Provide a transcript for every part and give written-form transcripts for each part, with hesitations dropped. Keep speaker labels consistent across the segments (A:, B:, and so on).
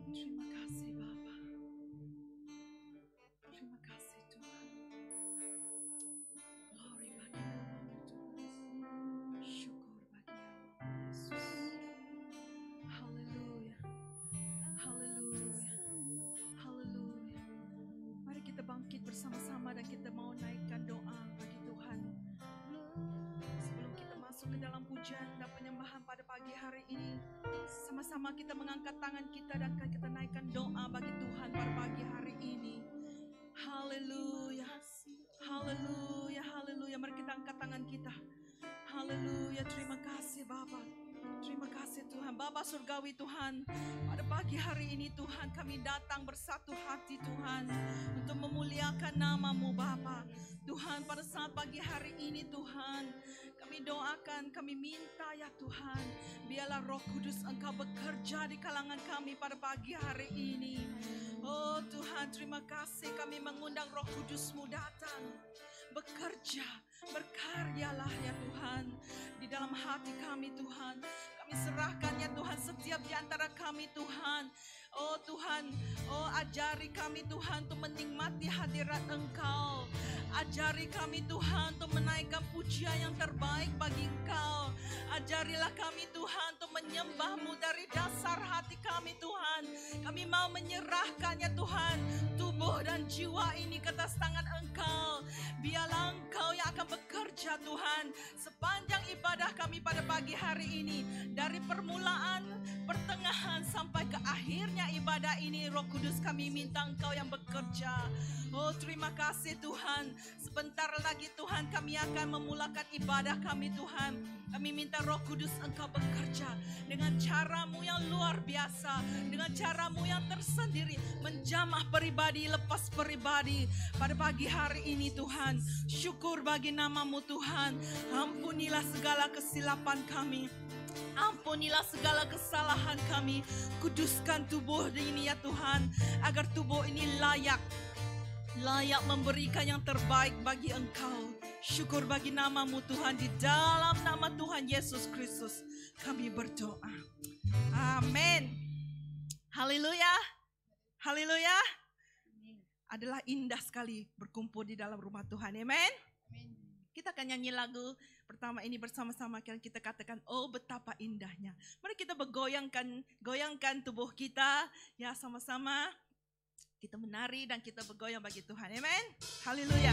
A: Terima kasih Bapa. Terima kasih Tuhan. Glory bagi nama-Mu Tuhan. Syukur bagi nama Yesus. Haleluya. Haleluya. Haleluya. Mari kita bangkit bersama-sama dan kita mau naikkan doa bagi Tuhan. Sebelum kita masuk ke dalam pujian dan penyembahan pada pagi hari ini, sama-sama kita mengangkat tangan kita dan kita naikkan doa bagi Tuhan pada pagi hari ini. Haleluya. Haleluya. Haleluya. Mari kita angkat tangan kita. Haleluya. Terima kasih Bapa. Terima kasih Tuhan. Bapa surgawi Tuhan, pada pagi hari ini Tuhan kami datang bersatu hati Tuhan untuk memuliakan nama-Mu Bapa. Tuhan, pada saat pagi hari ini Tuhan, kami doakan, kami minta ya Tuhan, biarlah Roh Kudus Engkau bekerja di kalangan kami pada pagi hari ini. Oh Tuhan, terima kasih, kami mengundang Roh Kudus-Mu datang, bekerja, berkaryalah ya Tuhan, di dalam hati kami Tuhan. Kami serahkan ya Tuhan setiap di antara kami Tuhan. Oh Tuhan, oh ajari kami Tuhan untuk menikmati hadirat Engkau. Ajari kami Tuhan untuk menaikkan pujian yang terbaik bagi Engkau. Ajarilah kami Tuhan untuk menyembah-Mu dari dasar hati kami Tuhan. Kami mau menyerahkan ya Tuhan tubuh dan jiwa ini ke atas tangan Engkau. Biarlah Engkau yang akan bekerja Tuhan sepanjang ibadah kami pada pagi hari ini. Dari permulaan, pertengahan sampai ke akhirnya ibadah ini, Roh Kudus kami minta Engkau yang bekerja. Oh terima kasih Tuhan. Sebentar lagi Tuhan kami akan memulakan ibadah kami Tuhan. Kami minta Roh Kudus Engkau bekerja dengan cara-Mu yang luar biasa, dengan cara-Mu yang tersendiri, menjamah pribadi lepas pribadi pada pagi hari ini Tuhan. Syukur bagi nama-Mu Tuhan. Ampunilah segala kesilapan kami. Ampunilah segala kesalahan kami. Kuduskan tubuh ini ya Tuhan, agar tubuh ini layak memberikan yang terbaik bagi Engkau. Syukur bagi nama-Mu Tuhan, di dalam nama Tuhan Yesus Kristus kami berdoa. Amin. Haleluya. Haleluya. Adalah indah sekali berkumpul di dalam rumah Tuhan. Amin. Kita akan nyanyi lagu pertama ini bersama-sama, kita katakan, oh betapa indahnya. Mari kita goyangkan tubuh kita ya, sama-sama kita menari dan kita bergoyang bagi Tuhan. Amin. Haleluya.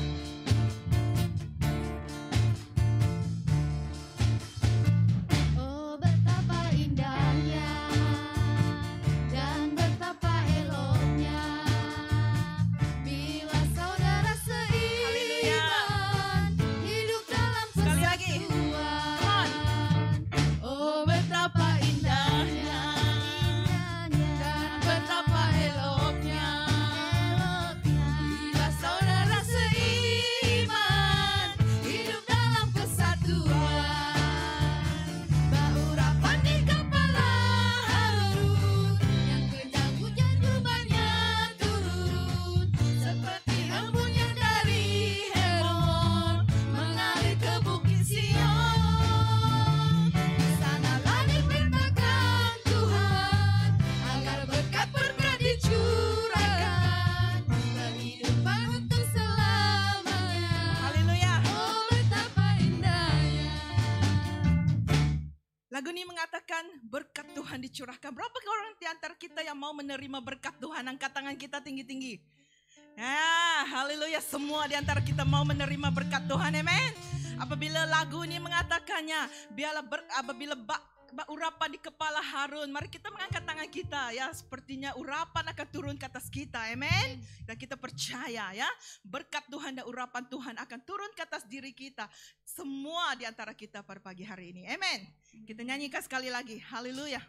B: Oh betapa indahnya dan betapa eloknya bila saudara seiman hidup dalam persatuan. Oh betapa indahnya dan betapa eloknya bila saudara seiman hidup dalam kesatuan. Baurapan di kepala Harun yang kencang hujan jubahnya turun seperti embunnya dari Hermon mengalir ke bukit Sion. Sanalah diperintahkan Tuhan agar berkat-berkat dicurahkan kehidupan untuk selamanya.
A: Haleluya.
B: Oh betapa indahnya.
A: Lagu ini mengatakan berkat Tuhan dicurahkan. Berapa orang di antara kita yang mau menerima berkat Tuhan? Angkat tangan kita tinggi-tinggi. Ya, haleluya. Semua di antara kita mau menerima berkat Tuhan. Amin. Apabila lagu ini mengatakannya, biarlah apabila urapan di kepala Harun, mari kita mengangkat tangan kita ya, sepertinya urapan akan turun ke atas kita. Amin. Dan kita percaya ya, berkat Tuhan dan urapan Tuhan akan turun ke atas diri kita, semua di antara kita pada pagi hari ini. Amin. Kita nyanyikan sekali lagi. Haleluya.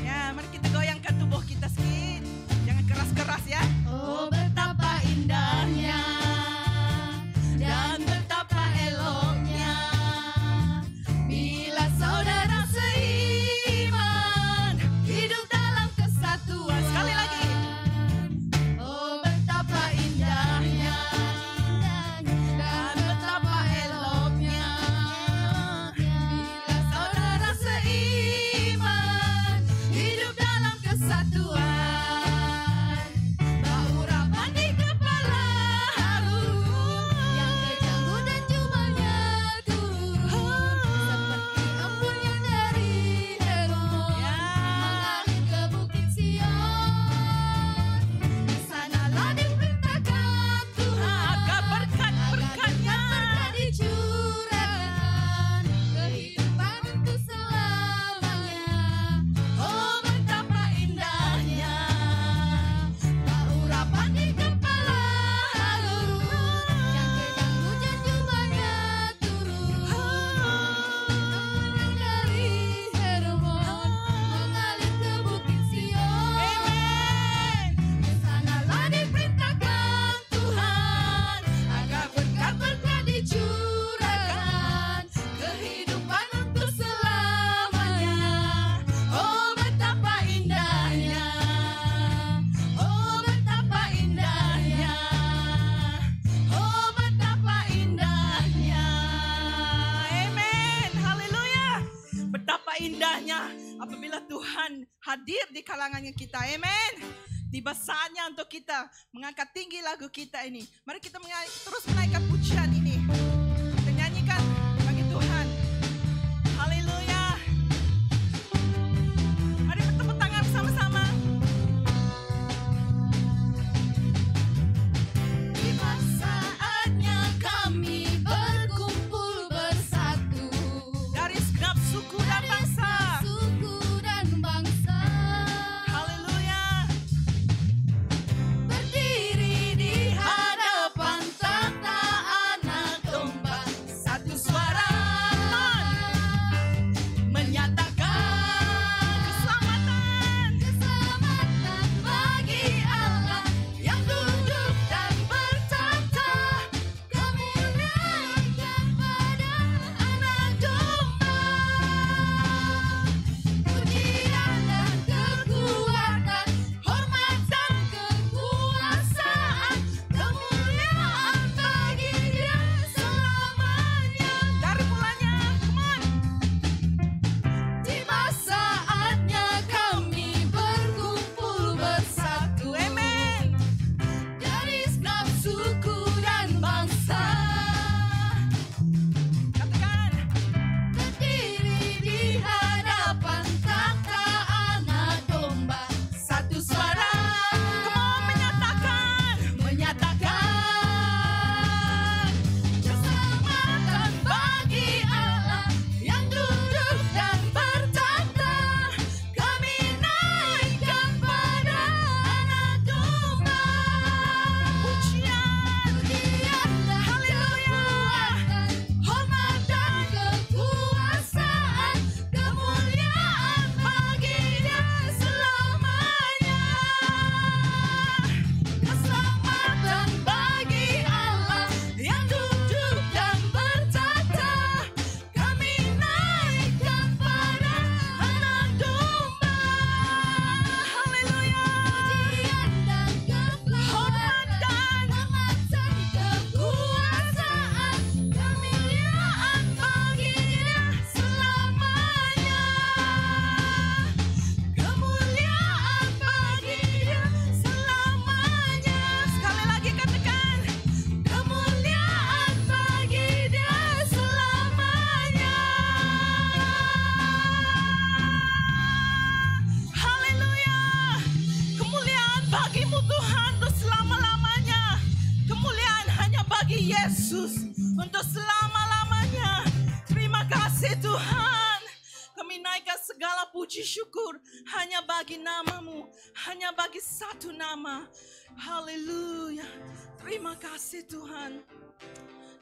A: Ya, mari kita goyangkan tubuh kita sedikit. Jangan keras-keras ya.
B: Oh betapa indahnya dan betapa eloknya bila saudara seiman hidup dalam kesatuan.
A: Sekali lagi.
B: Oh betapa indahnya dan betapa eloknya bila saudara seiman
A: indahnya apabila Tuhan hadir di kalangan kita. Amen. Tiba saatnya untuk kita mengangkat tinggi lagu kita ini. Mari kita terus menaikkan pujian ini. Kita nyanyikan bagi Tuhan. Haleluya. Mari bertepuk tangan bersama-sama.
B: Tiba saatnya kami berkumpul bersatu
A: Dari segenap suku dan bangsa.
B: suku dan bangsa,
A: Haleluya.
B: berdiri di hadapan takhta Anak Domba,
A: Satu suara menyatakan keselamatan.
B: keselamatan bagi Allah yang duduk dan bertata, kemuliaan kepada Anak Domba, pujian dan kekuatan, hormat dan kekuasaan, kemuliaan bagi Dia selamanya.
A: Dari mulanya, come on.
B: Tiba saatnya kami berkumpul bersatu
A: Amen.
B: dari segenap suku dan bangsa,
A: Katakan.
B: berdiri di hadapan takhta Anak Domba,
A: Satu suara, come on, menyatakan
B: keselamatan bagi Allah yang duduk dan bertata, kami naikkan pada Anak Domba,
A: pujian.
B: pujian dan kekuatan, hormat dan kekuasaan, kemuliaan bagi Dia selamanya. Keselamatan bagi Allah yang duduk dan bertata, kami naikkan pada Anak Domba.
A: Haleluya.
B: Pujian dan kekuatan, hormat dan kekuasaan, kemuliaan bagi Dia selamanya. Kemuliaan bagi Dia selamanya.
A: Sekali lagi katakan.
B: Kemuliaan bagi Dia selamanya.
A: Haleluya. Kemuliaan bagimu Tuhan untuk selama-lamanya. Kemuliaan hanya bagi Yesus untuk selama-lamanya. Terima kasih Tuhan. Kami naikkan segala puji syukur hanya bagi namamu. Hanya bagi satu nama. Haleluya. Terima kasih Tuhan.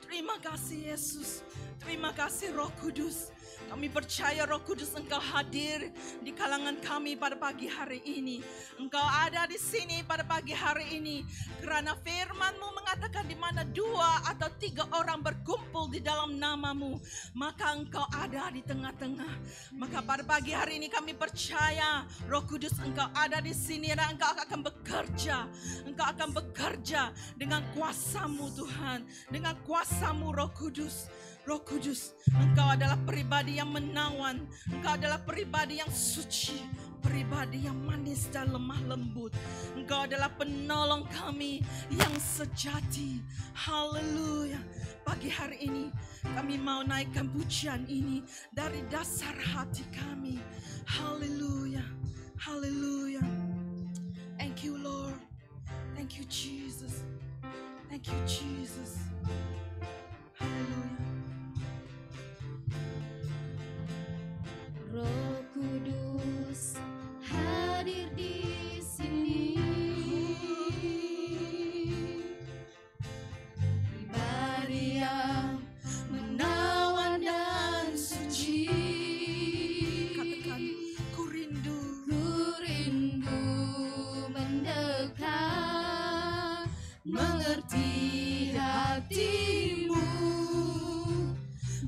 A: Terima kasih Yesus. Terima kasih Roh Kudus. Kami percaya Roh Kudus Engkau hadir di kalangan kami pada pagi hari ini. Engkau ada di sini pada pagi hari ini. Kerana firman-Mu mengatakan di mana 2 atau 3 orang berkumpul di dalam nama-Mu, maka Engkau ada di tengah-tengah. Maka pada pagi hari ini kami percaya Roh Kudus Engkau ada di sini dan Engkau akan bekerja. Engkau akan bekerja dengan kuasa-Mu Tuhan. Dengan kuasa-Mu Roh Kudus. Roh Kudus, Engkau adalah pribadi yang menawan. Engkau adalah pribadi yang suci, pribadi yang manis dan lemah lembut. Engkau adalah penolong kami yang sejati. Haleluya. Pagi hari ini kami mau naikkan pujian ini dari dasar hati kami. Haleluya. Haleluya. Thank you Lord. Thank you Jesus. Thank you Jesus. Haleluya.
B: Roh Kudus hadir di sini, pribadi yang menawan dan suci.
A: Katakan, ku rindu.
B: Ku rindu mendekat, mengerti hatimu,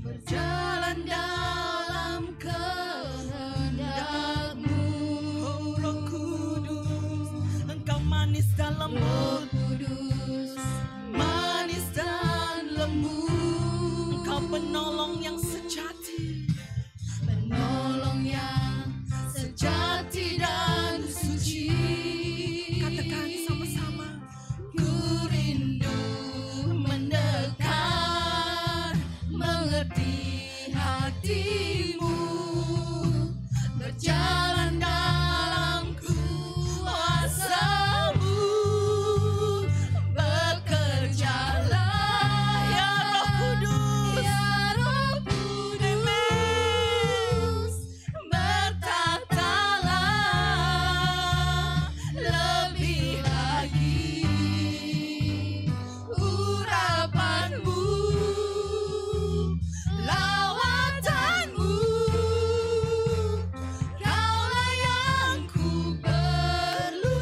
B: berjalan dalam kehendakmu.
A: Oh Roh Kudus, Engkau manis dan
B: Roh
A: lembut.
B: Kudus manis dan lembut,
A: Engkau penolong yang sejati.
B: penolong mengerti hatimu, berjalan dalam kuasa-Mu, bekerjalah
A: Ya Roh Kudus,
B: ya Roh Kudus, bertatalah lebih lagi urapan-Mu, lawatanmu, Kaulah yang ku perlu,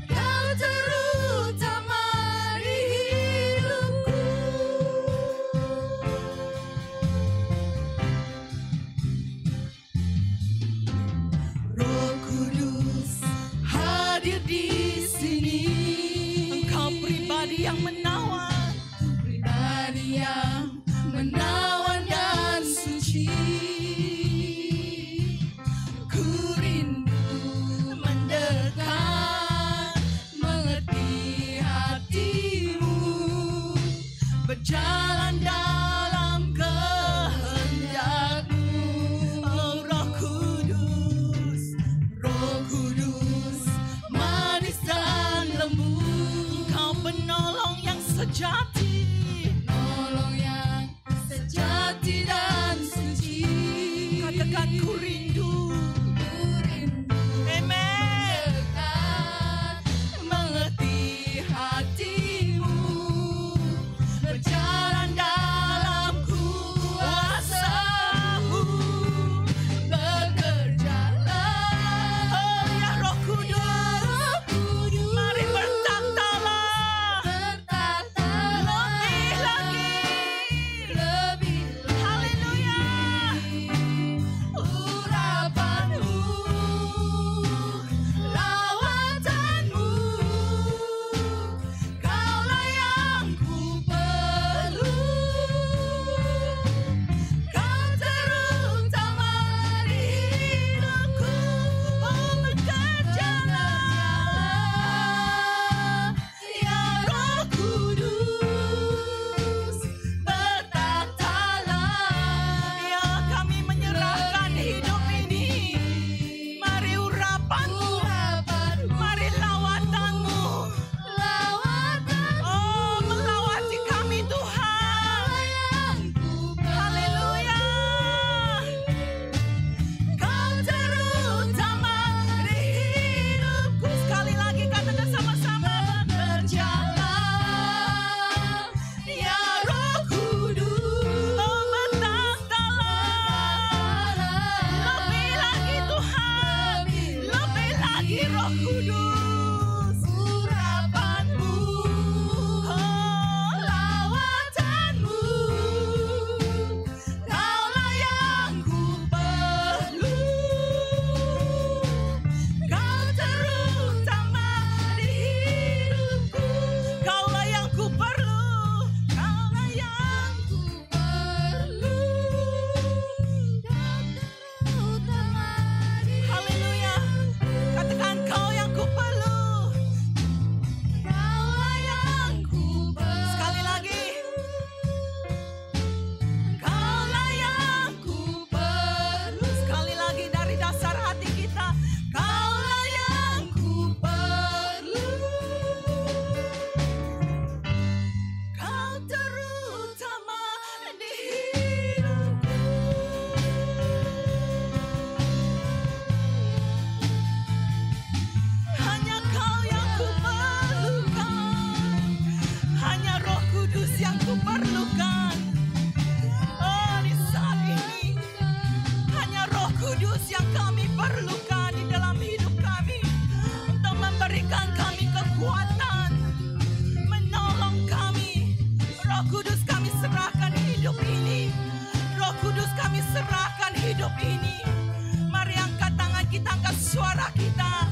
B: Kau terutama di hidupku. Roh Kudus hadir di sini,
A: Engkau pribadi yang menawan,
B: pribadi yang menawan dan suci. Ku rindu mendekat, mengerti hatimu, berjalan dalam kehendak-Mu.
A: Oh Roh Kudus,
B: Roh Kudus, manis dan lembut,
A: Engkau penolong yang sejati.
B: nolong yang sejati dan suci.
A: Katakan ku rindu.
B: Ku rindu
A: Amen.
B: dekat, mengerti hatimu, berjalan dalam kuasa-Mu, bekerjalah
A: Oh ya Roh Kudus,
B: Roh Kudus,
A: mari bertatalah
B: bertatalah
A: lebih lagi.
B: lebih
A: Haleluya.
B: urapan-Mu, lawatanmu, Kaulah yang ku perlu, Kau terutama di hidupku.
A: Oh bekerjalah
B: Ya Roh Kudus, bertatalah
A: ya kami menyerahkan hidup ini. Mari urapan-Mu,
B: urapan-Mu,
A: mari lawatan-Mu.
B: lawatanmu,
A: Oh melawati kami Tuhan.
B: yang ku
A: Haleluya.
B: Kau terutama di hidupku.
A: Sekali lagi katakan sama-sama.
B: Berjalan ya Roh Kudus,
A: Oh bertatalah lebih lagi Tuhan, lebih lagi Roh Kudus.
B: urapan-Mu,
A: Oh
B: lawatanmu, Kaulah yang ku perlu, Kau terutama di hidupku.
A: Kaulah yang ku perlu, Kaulah yang
B: Ku perlu, Kau terutama di
A: Haleluya. Katakan kau yang ku perlu.
B: Kaulah yang ku perlu.
A: Sekali lagi.
B: Kaulah yang ku perlu.
A: Sekali lagi dari dasar hati kita.
B: Kaulah yang ku perlu.
A: Kau terutama di hidupku. Hanya kau yang ku perlukan. Hanya Roh Kudus yang ku perlukan. Oh di saat ini. Hanya Roh Kudus yang kami perlukan di dalam hidup kami. Untuk memberikan kami kekuatan. Menolong kami. Roh Kudus kami serahkan hidup ini. Roh Kudus kami serahkan hidup ini. Mari angkat tangan kita, angkat suara kita.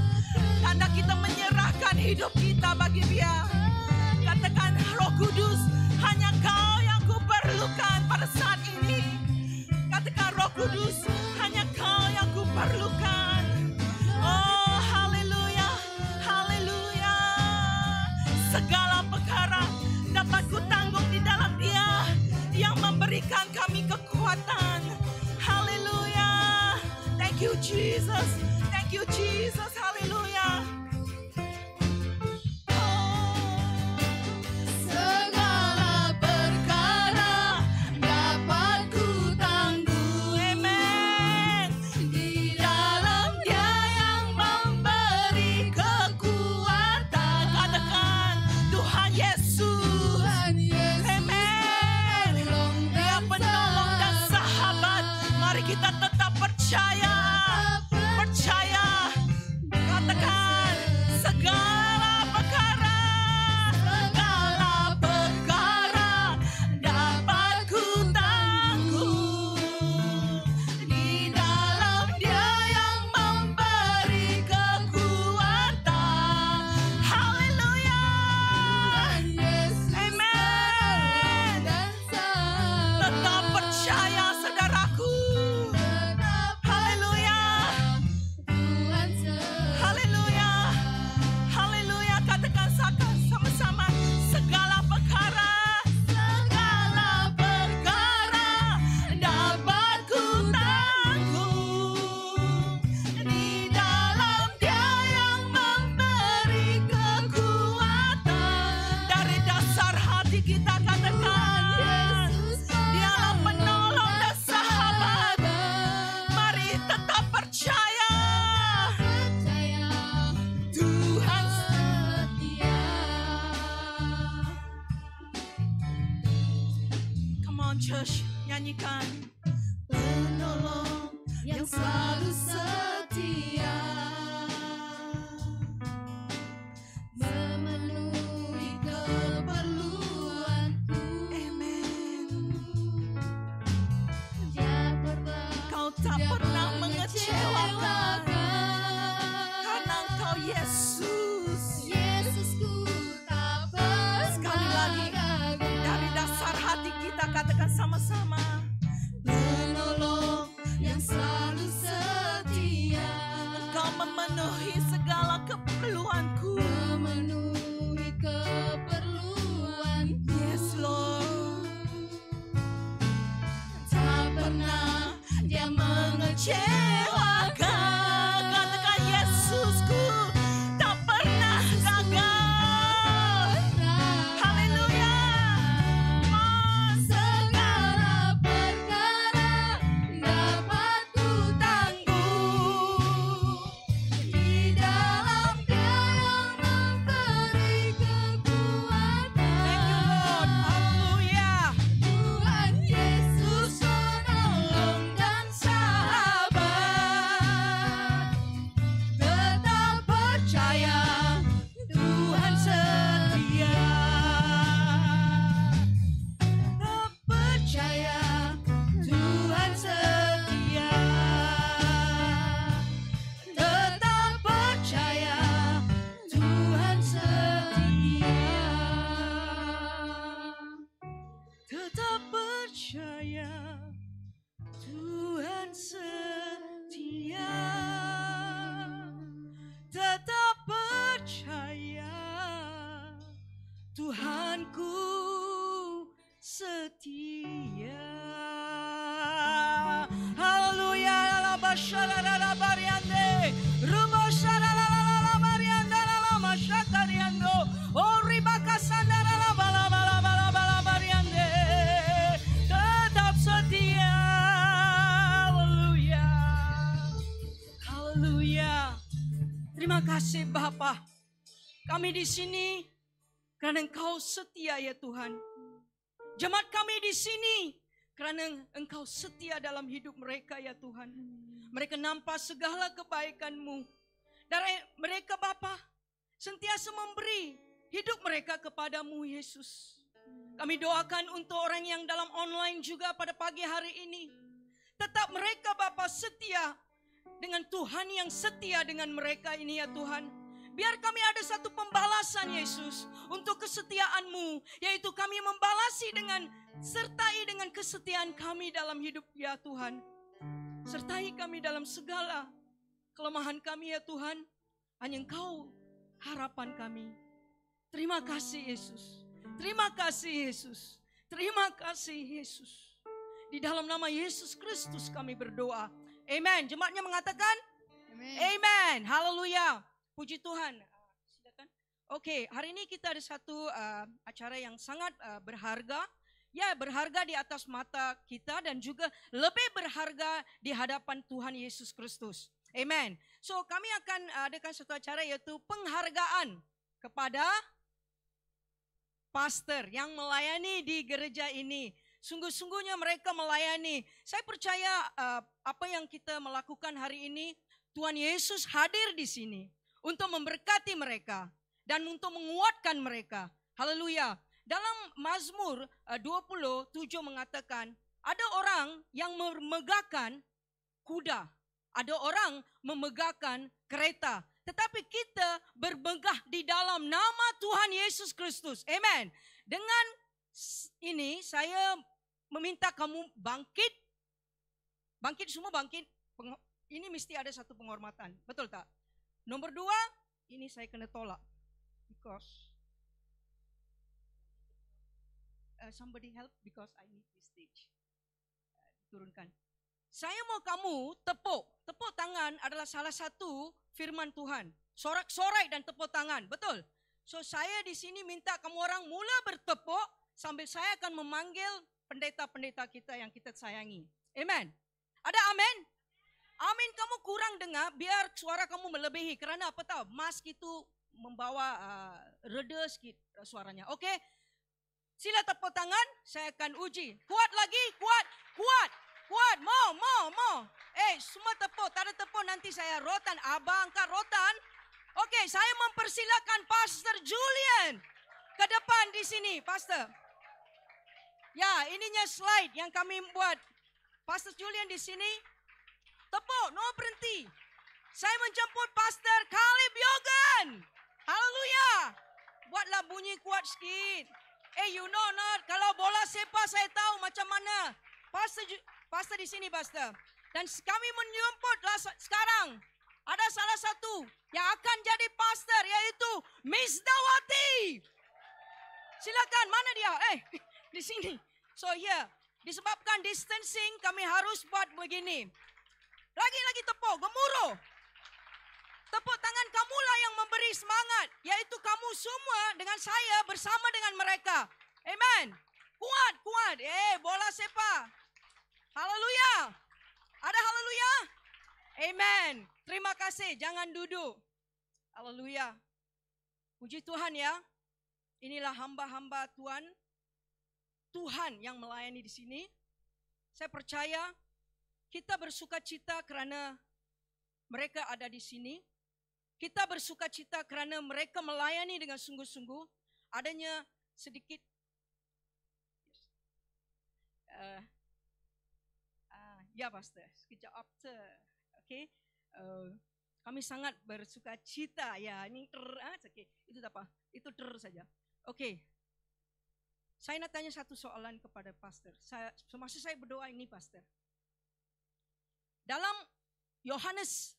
A: Tanda kita menyerahkan hidup kita bagi Dia. Katakan Roh Kudus, hanya Kau yang ku perlukan pada saat ini. Katakan Roh Kudus, hanya Kau yang ku perlukan. Oh haleluya, haleluya. Segala perkara dapat ku tanggung di dalam Dia. Jesus. Thank you Jesus. Haleluya.
B: Segala perkara dapat ku tangguh.
A: Amen.
B: Di dalam Dia yang memberi kekuatan.
A: Katakan Tuhan Yesus.
B: Tuhan Yesus
A: Amen. Dia penolong dan sahabat. Mari kita tetap percaya. Percaya. Katakan segala perkara. Segala perkara dapat ku tangguh.
B: di dalam Dia yang memberi kekuatan.
A: Haleluya.
B: Tuhan Yesus
A: Amen.
B: dan sahabat.
A: Tetap percaya saudaraku.
B: Tetap
A: Haleluya.
B: Tuhan
A: Haleluya. Haleluya. Katakan sama-sama. Segala perkara. Segala perkara dapat ku tangguh. Di dalam Dia yang memberi kekuatan. Dari dasar hati kita katakan. Dialah penolong dan sahabat. Mari tetap percaya. Tuhan Come on church, nyanyikan. Penolong
B: yang selalu setia, memenuhi keperluanku.
A: Amen.
B: Dia terbang,
A: Kau tak
B: dia
A: pernah mengecewakan. Karena
B: mengecewakan.
A: Engkau Yesus.
B: Yesusku tak pernah
A: Sekali lagi,
B: gagal.
A: dari dasar hati kita katakan sama-sama.
B: Penolong yang selalu setia,
A: Engkau memenuhi segala keperluanku.
B: memenuhi keperluanku.
A: Yes Lord.
B: Tak pernah Dia
A: Mengecewakan. Katakan Yesusku tak pernah gagal. Haleluya.
B: Segala perkara dapat ku tangguh. Di dalam Dia yang memberi kekuatan.
A: Thank you Lord. Haleluya.
B: Tuhan Yesus penolong dan sahabat. Tetap percaya Tuhan setia. Tetap percaya Tuhan setia. Tetap percaya Tuhan setia.
A: Tetap percaya Tuhan setia. Tetap percaya Tuhanku setia. Haleluya. Labashararabariande. Rumosharararabariande. Lamasyakariando. Oh ribakasandarabalabalabalabariande. Tetap setia. Haleluya. Haleluya. Terima kasih Bapa. Kami di sini karena Engkau setia ya Tuhan. Jemaat kami di sini karena Engkau setia dalam hidup mereka ya Tuhan. Mereka nampak segala kebaikan-Mu. Dari mereka Bapa sentiasa memberi hidup mereka kepadamu Yesus. Kami doakan untuk orang yang dalam online juga pada pagi hari ini. Tetap mereka Bapa setia dengan Tuhan yang setia dengan mereka ini ya Tuhan. Biar kami ada satu pembalasan Yesus untuk kesetiaan-Mu. Yaitu kami membalasi dengan, sertai dengan kesetiaan kami dalam hidup ya Tuhan. Sertai kami dalam segala kelemahan kami ya Tuhan. Hanya Engkau harapan kami. Terima kasih Yesus. Terima kasih Yesus. Terima kasih Yesus. Di dalam nama Yesus Kristus kami berdoa. Amen. Jemaatnya mengatakan
B: Amen. Haleluya. Puji Tuhan. Silakan. Oke, hari ini kita ada satu acara yang sangat berharga. Ya, berharga di atas mata kita dan juga lebih berharga di hadapan Tuhan Yesus Kristus. Amen. So, kami akan adakan satu acara yaitu penghargaan kepada pastor yang melayani di gereja ini. Sungguh-sungguhnya mereka melayani. Saya percaya apa yang kita melakukan hari ini, Tuhan Yesus hadir di sini untuk memberkati mereka dan untuk menguatkan mereka. Haleluya. Dalam Mazmur 27 mengatakan, ada orang yang memegahkan kuda, ada orang memegahkan kereta, tetapi kita bermegah di dalam nama Tuhan Yesus Kristus. Amen. Dengan ini saya meminta kamu bangkit. Bangkit, semua bangkit. Ini mesti ada satu penghormatan. Betul tak? Nomor 2, ini saya kena tolak. Because somebody help because I need this stage. Turunkan. Saya mau kamu tepuk tangan adalah salah satu firman Tuhan. Sorak-sorai dan tepuk tangan, betul? So saya di sini minta kamu orang mula bertepuk sambil saya akan memanggil pendeta-pendeta kita yang kita sayangi. Amen. Ada amin? Amin, kamu kurang dengar biar suara kamu melebihi. Kerana apa tahu? Mask itu membawa reda sikit suaranya. Okey? Sila tepuk tangan, saya akan uji. Kuat lagi, kuat. Mau. Semua tepuk, tak ada tepuk nanti saya rotan. Abang angkat rotan. Okey, saya mempersilakan Pastor Julian ke depan di sini, Pastor. Ya, ininya slide yang kami buat. Pastor Julian di sini. Tepuk, no berhenti. Saya menjemput Pastor Caleb Yogan. Haleluya. Buatlah bunyi kuat sikit. You know not, kalau bola sepak saya tahu macam mana. Pastor di sini, Pastor. Dan kami menjemput sekarang ada salah satu yang akan jadi pastor yaitu Miss Dawati. Silakan, mana dia? Di sini. So here, disebabkan distancing kami harus buat begini. Lagi tepuk, gemuruh. Tepuk tangan kamulah yang memberi semangat. Yaitu kamu semua dengan saya bersama dengan mereka. Amen. Kuat. Bola sepak. Haleluya. Ada haleluya? Amen. Terima kasih. Jangan duduk. Haleluya. Puji Tuhan ya. Inilah hamba-hamba Tuhan. Tuhan yang melayani di sini. Saya percaya kita bersuka cita kerana mereka ada di sini. Kita bersuka cita kerana mereka melayani dengan sungguh-sungguh. Adanya sedikit ya Pastor, sekejap after. Okay. Kami sangat bersuka cita. Ya, ini okay. Itu apa? Itu saja. Okay. Saya nak tanya satu soalan kepada Pastor. Semasa saya berdoa ini, Pastor. Dalam Yohanes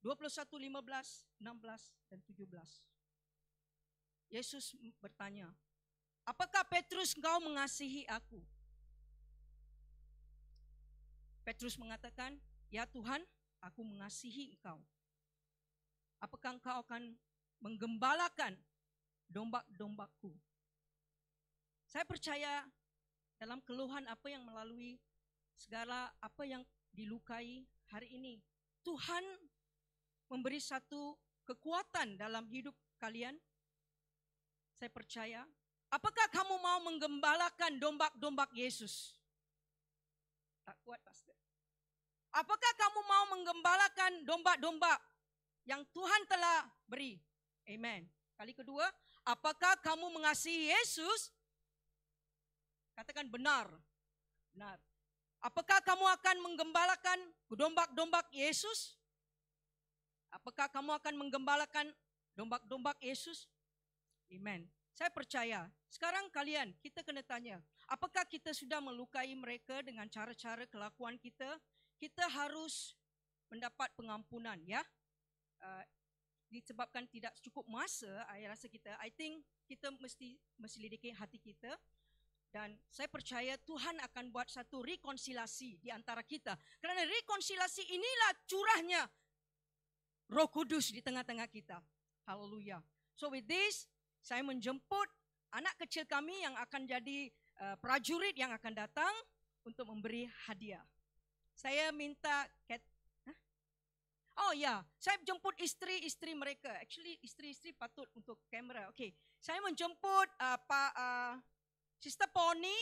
B: 21, 15, 16, dan 17. Yesus bertanya, apakah Petrus engkau mengasihi aku? Petrus mengatakan, ya Tuhan, aku mengasihi engkau. Apakah engkau akan menggembalakan domba-dombaku? Saya percaya dalam keluhan apa yang melalui segala apa yang dilukai hari ini, Tuhan memberi satu kekuatan dalam hidup kalian. Saya percaya. Apakah kamu mau menggembalakan domba-domba Yesus? Tak kuat, Pastor. Apakah kamu mau menggembalakan domba-domba yang Tuhan telah beri? Amen. Kali kedua, apakah kamu mengasihi Yesus? Katakan benar. Benar. Apakah kamu akan menggembalakan domba-domba Yesus? Apakah kamu akan menggembalakan domba-domba Yesus? Amen. Saya percaya. Sekarang kalian, kita kena tanya. Apakah kita sudah melukai mereka dengan cara-cara kelakuan kita? Kita harus mendapat pengampunan, ya. Disebabkan tidak cukup masa, I rasa I think kita mesti selidiki hati kita. Dan saya percaya Tuhan akan buat satu rekonsiliasi di antara kita. Kerana rekonsiliasi inilah curahnya Roh Kudus di tengah-tengah kita. Haleluya. So with this, saya menjemput anak kecil kami yang akan jadi prajurit yang akan datang untuk memberi hadiah. Saya minta saya jemput isteri-isteri mereka. Actually, isteri-isteri patut untuk kamera. Okay, saya menjemput Sister Pony.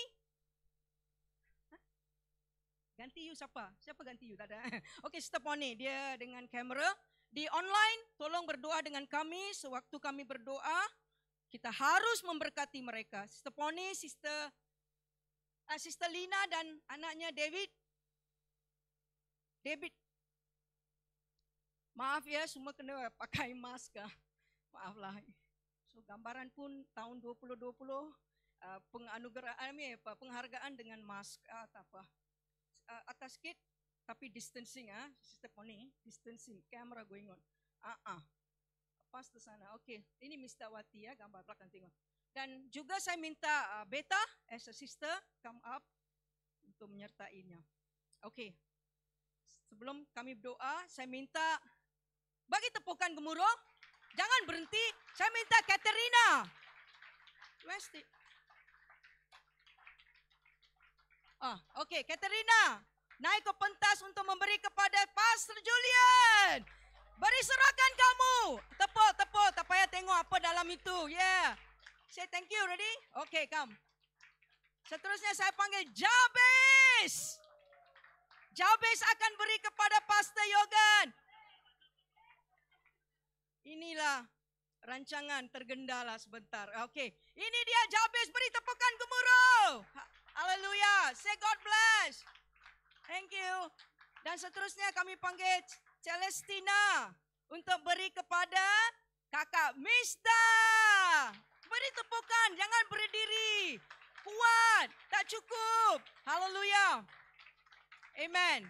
B: Ganti you siapa? Siapa ganti you? Tak ada. Okay, Sister Pony, dia dengan kamera. Di online, tolong berdoa dengan kami. Sewaktu kami berdoa, kita harus memberkati mereka. Sister Pony, Sister Lina dan anaknya David. Maaf ya, semua kena pakai mask. Maaflah. So gambaran pun tahun 2020 penghargaan dengan mask atas sikit tapi distancing Sister Pony, distancing, camera going on. Pas ke sana. Okey, ini Mr. Wati ya, gambar belakang tengok. Dan juga saya minta Beta as a sister come up untuk menyertainya. Okey. Sebelum kami berdoa, saya minta bagi tepukan gemuruh. Jangan berhenti. Saya minta Katerina. Okey, Katerina. Naik ke pentas untuk memberi kepada Pastor Julian. Beri serahkan kamu. Tepuk. Tak payah tengok apa dalam itu. Yeah. Say thank you. Ready? Okay, come. Seterusnya saya panggil Jabez. Jabez akan beri kepada Pastor Yogan. Inilah rancangan tergendala sebentar. Okay. Ini dia Jabez, beri tepukan gemuruh. Haleluya. Say God bless. Thank you. Dan seterusnya kami panggil Celestina untuk beri kepada Kakak Mista. Beri tepukan, jangan berdiri. Kuat, tak cukup. Haleluya. Amen.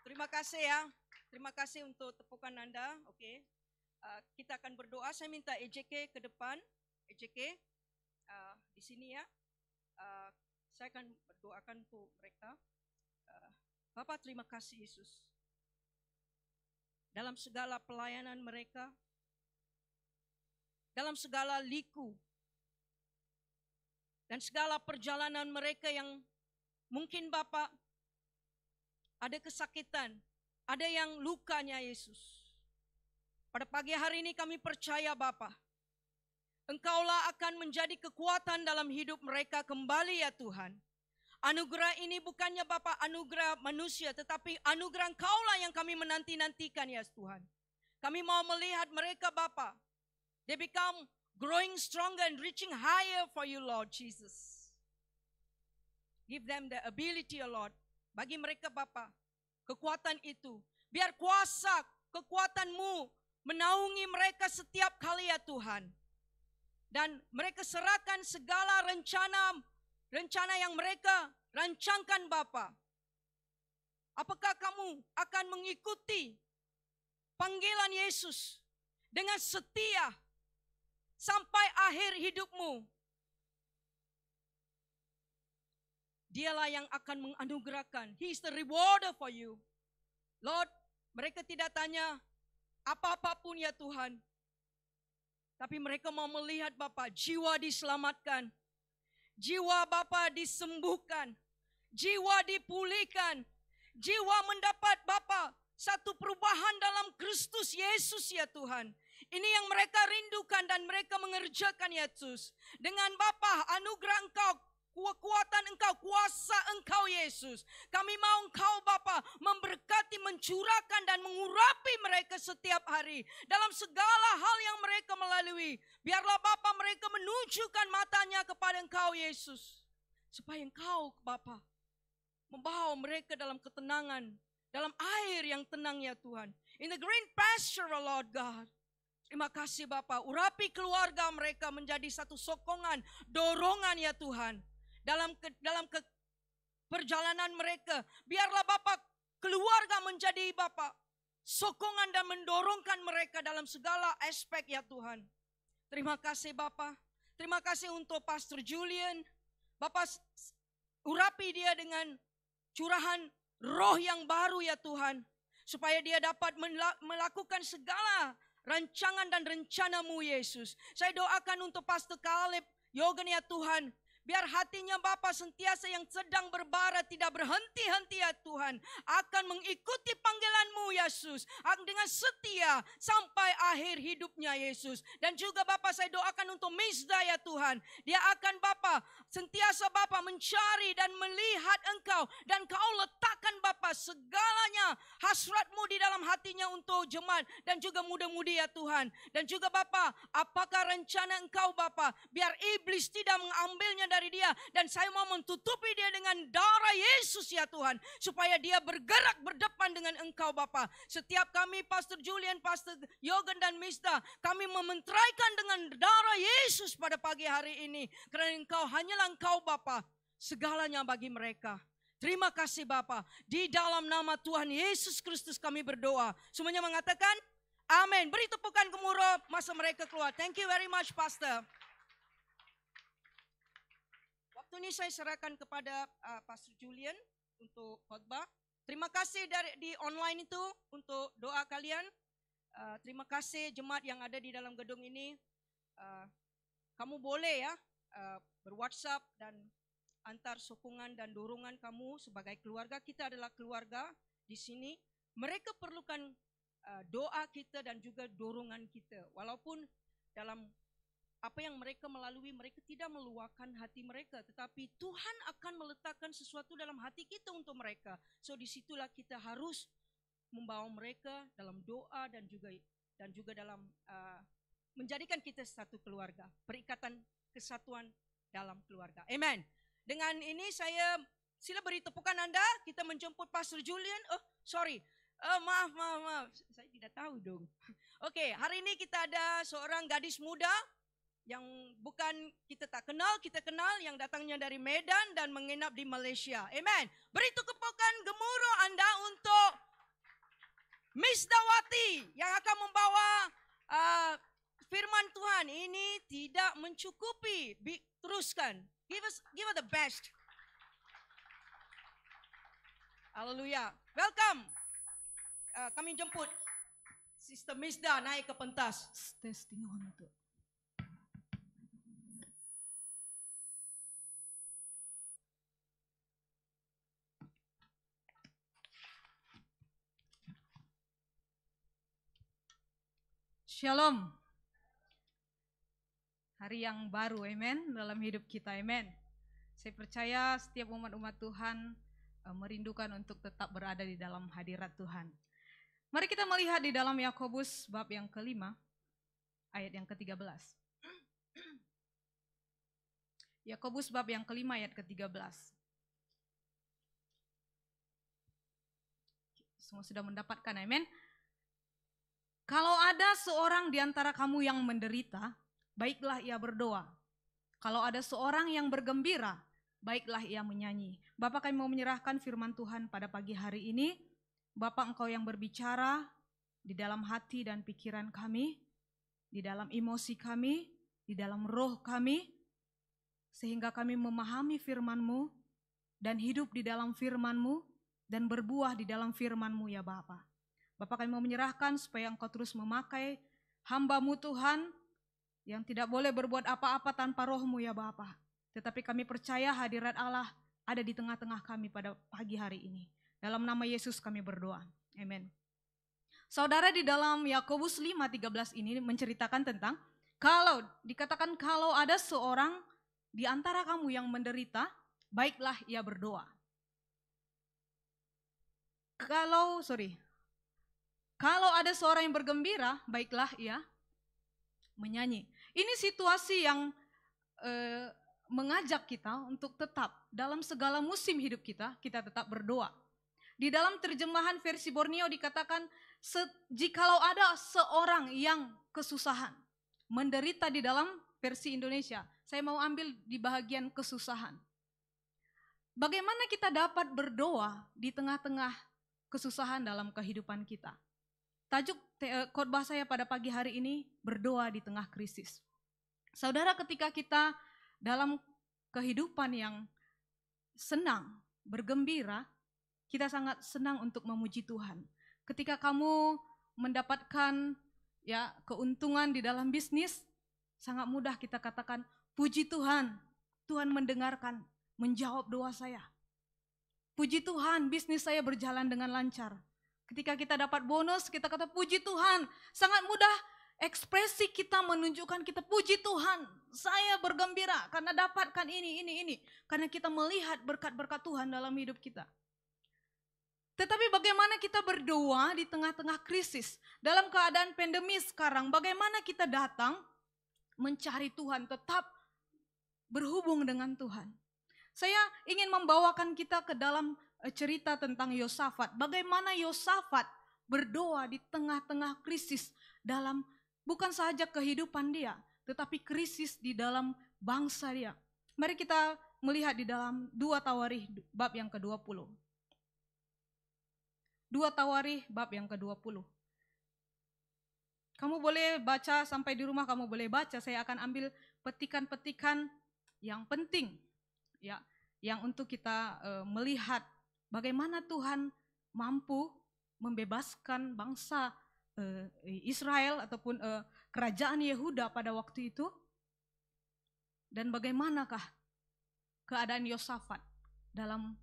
B: Terima kasih ya. Terima kasih untuk tepukan anda. Okey. Kita akan berdoa. Saya minta EJK ke depan. EJK di sini ya. Saya akan berdoakan untuk mereka. Bapa, terima kasih Yesus. Dalam segala pelayanan mereka, dalam segala liku, dan segala perjalanan mereka yang mungkin Bapa ada kesakitan, ada yang lukanya Yesus. Pada pagi hari ini kami percaya Bapa, Engkaulah akan menjadi kekuatan dalam hidup mereka kembali ya Tuhan. Anugerah ini bukannya Bapa anugerah manusia, tetapi anugerah Engkaulah yang kami menanti-nantikan ya Tuhan. Kami mau melihat mereka Bapa, they become growing stronger and reaching higher for you Lord Jesus. Give them the ability Lord. Bagi mereka Bapa, kekuatan itu. Biar kuasa kekuatan-Mu menaungi mereka setiap kali ya Tuhan. Dan mereka serahkan segala rencana yang mereka rancangkan Bapa. Apakah kamu akan mengikuti panggilan Yesus dengan setia sampai akhir hidupmu? Dialah yang akan menganugerahkan. He is the rewarder for you. Lord, mereka tidak tanya apa-apa pun ya Tuhan. Tapi mereka mau melihat Bapa, jiwa diselamatkan. Jiwa Bapa disembuhkan. Jiwa dipulihkan. Jiwa mendapat Bapa satu perubahan dalam Kristus Yesus ya Tuhan. Ini yang mereka rindukan dan mereka mengerjakan ya Yesus. Dengan Bapa anugerah Engkau, kekuatan Engkau, kuasa Engkau Yesus. Kami mau Engkau Bapa memberkati, mencurahkan dan mengurapi mereka setiap hari. Dalam segala hal yang mereka melalui. Biarlah Bapa mereka menunjukkan matanya kepada Engkau Yesus. Supaya Engkau Bapa membawa mereka dalam ketenangan. Dalam air yang tenang ya Tuhan. In the green pasture Lord God. Terima kasih Bapa. Urapi keluarga mereka menjadi satu sokongan, dorongan ya Tuhan. Dalam perjalanan mereka. Biarlah Bapa keluarga menjadi Bapa sokongan dan mendorongkan mereka dalam segala aspek ya Tuhan. Terima kasih Bapa. Terima kasih untuk Pastor Julian. Bapa, urapi dia dengan curahan roh yang baru ya Tuhan. Supaya dia dapat melakukan segala rancangan dan rencanamu Yesus. Saya doakan untuk Pastor Caleb Yogan ya Tuhan. Biar hatinya Bapa sentiasa yang sedang berbara tidak berhenti-henti ya Tuhan. Akan mengikuti panggilan-Mu Yesus. Dengan setia sampai akhir hidupnya Yesus. Dan juga Bapa saya doakan untuk Misda ya Tuhan. Dia akan Bapa sentiasa Bapa mencari dan melihat Engkau. Dan Kau letakkan Bapa segalanya hasrat-Mu di dalam hatinya untuk jemaat. Dan juga muda-mudi ya Tuhan. Dan juga Bapa, apakah rencana Engkau Bapa. Biar iblis tidak mengambilnya dari dia, dan saya mau mentutupi dia dengan darah Yesus ya Tuhan, supaya dia bergerak berdepan dengan Engkau Bapa. Setiap kami Pastor Julian, Pastor Yogan dan Misda, kami mementeraikan dengan darah Yesus pada pagi hari ini, karena Engkau hanyalah Engkau Bapa, segalanya bagi mereka. Terima kasih Bapa, di dalam nama Tuhan Yesus Kristus kami berdoa. Semuanya mengatakan amin. Beri tepukan gemuruh masa mereka keluar. Thank you very much Pastor. Waktu ini saya serahkan kepada Pastor Julian untuk khotbah. Terima kasih di online itu untuk doa kalian. Terima kasih jemaat yang ada di dalam gedung ini. Kamu boleh ya ber-WhatsApp dan antar sokongan dan dorongan kamu sebagai keluarga. Kita adalah keluarga di sini. Mereka perlukan doa kita dan juga dorongan kita. Walaupun dalam apa yang mereka melalui, mereka tidak meluahkan hati mereka, tetapi Tuhan akan meletakkan sesuatu dalam hati kita untuk mereka. So disitulah kita harus membawa mereka dalam doa dan juga dalam menjadikan kita satu keluarga, perikatan kesatuan dalam keluarga. Amen. Dengan ini saya sila beri tepukan Anda. Kita menjemput Pastor Julian. Maaf, saya tidak tahu dong. Oke, hari ini kita ada seorang gadis muda yang bukan kita tak kenal, kita kenal, yang datangnya dari Medan dan menginap di Malaysia. Amen. Beri tepukan gemuruh Anda untuk Misdawati yang akan membawa firman Tuhan. Ini tidak mencukupi. Teruskan. Give us the best. Haleluya. Welcome. Kami jemput Sister Misda naik ke pentas.
A: Testing on itu. Shalom. Hari yang baru, amen, dalam hidup kita, amen. Saya percaya setiap umat-umat Tuhan merindukan untuk tetap berada di dalam hadirat Tuhan. Mari kita melihat di dalam Yakobus bab yang kelima, ayat yang ke-13. Yakobus bab yang kelima ayat ke-13. Semua sudah mendapatkan, amen. Kalau ada seorang di antara kamu yang menderita, baiklah ia berdoa. Kalau ada seorang yang bergembira, baiklah ia menyanyi. Bapak, kami mau menyerahkan firman Tuhan pada pagi hari ini. Bapak, Engkau yang berbicara di dalam hati dan pikiran kami, di dalam emosi kami, di dalam roh kami, sehingga kami memahami firman-Mu dan hidup di dalam firman-Mu dan berbuah di dalam firman-Mu ya Bapak. Bapak, kami mau menyerahkan supaya Engkau terus memakai hamba-Mu Tuhan yang tidak boleh berbuat apa-apa tanpa roh-Mu ya Bapak. Tetapi kami percaya hadirat Allah ada di tengah-tengah kami pada pagi hari ini. Dalam nama Yesus kami berdoa. Amin. Saudara, di dalam Yakobus 5:13 ini menceritakan tentang dikatakan kalau ada seorang di antara kamu yang menderita, baiklah ia berdoa. Kalau ada seorang yang bergembira, baiklah ia menyanyi. Ini situasi yang mengajak kita untuk tetap dalam segala musim hidup kita tetap berdoa. Di dalam terjemahan versi Borneo dikatakan, jikalau ada seorang yang kesusahan, menderita di dalam versi Indonesia. Saya mau ambil di bahagian kesusahan. Bagaimana kita dapat berdoa di tengah-tengah kesusahan dalam kehidupan kita? Tajuk khotbah saya pada pagi hari ini, berdoa di tengah krisis. Saudara, ketika kita dalam kehidupan yang senang, bergembira, kita sangat senang untuk memuji Tuhan. Ketika kamu mendapatkan ya keuntungan di dalam bisnis, sangat mudah kita katakan, puji Tuhan, Tuhan mendengarkan, menjawab doa saya. Puji Tuhan, bisnis saya berjalan dengan lancar. Ketika kita dapat bonus, kita kata puji Tuhan. Sangat mudah ekspresi kita menunjukkan kita puji Tuhan. Saya bergembira karena dapatkan ini. Karena kita melihat berkat-berkat Tuhan dalam hidup kita. Tetapi bagaimana kita berdoa di tengah-tengah krisis? Dalam keadaan pandemi sekarang, bagaimana kita datang mencari Tuhan, tetap berhubung dengan Tuhan. Saya ingin membawakan kita ke dalam cerita tentang Yosafat. Bagaimana Yosafat berdoa di tengah-tengah krisis dalam bukan saja kehidupan dia, tetapi krisis di dalam bangsa dia. Mari kita melihat di dalam 2 Tawarikh bab yang ke-20. 2 Tawarikh bab yang ke-20. Kamu boleh baca sampai di rumah, kamu boleh baca. Saya akan ambil petikan-petikan yang penting, ya, yang untuk kita melihat bagaimana Tuhan mampu membebaskan bangsa Israel ataupun kerajaan Yehuda pada waktu itu, dan bagaimanakah keadaan Yosafat dalam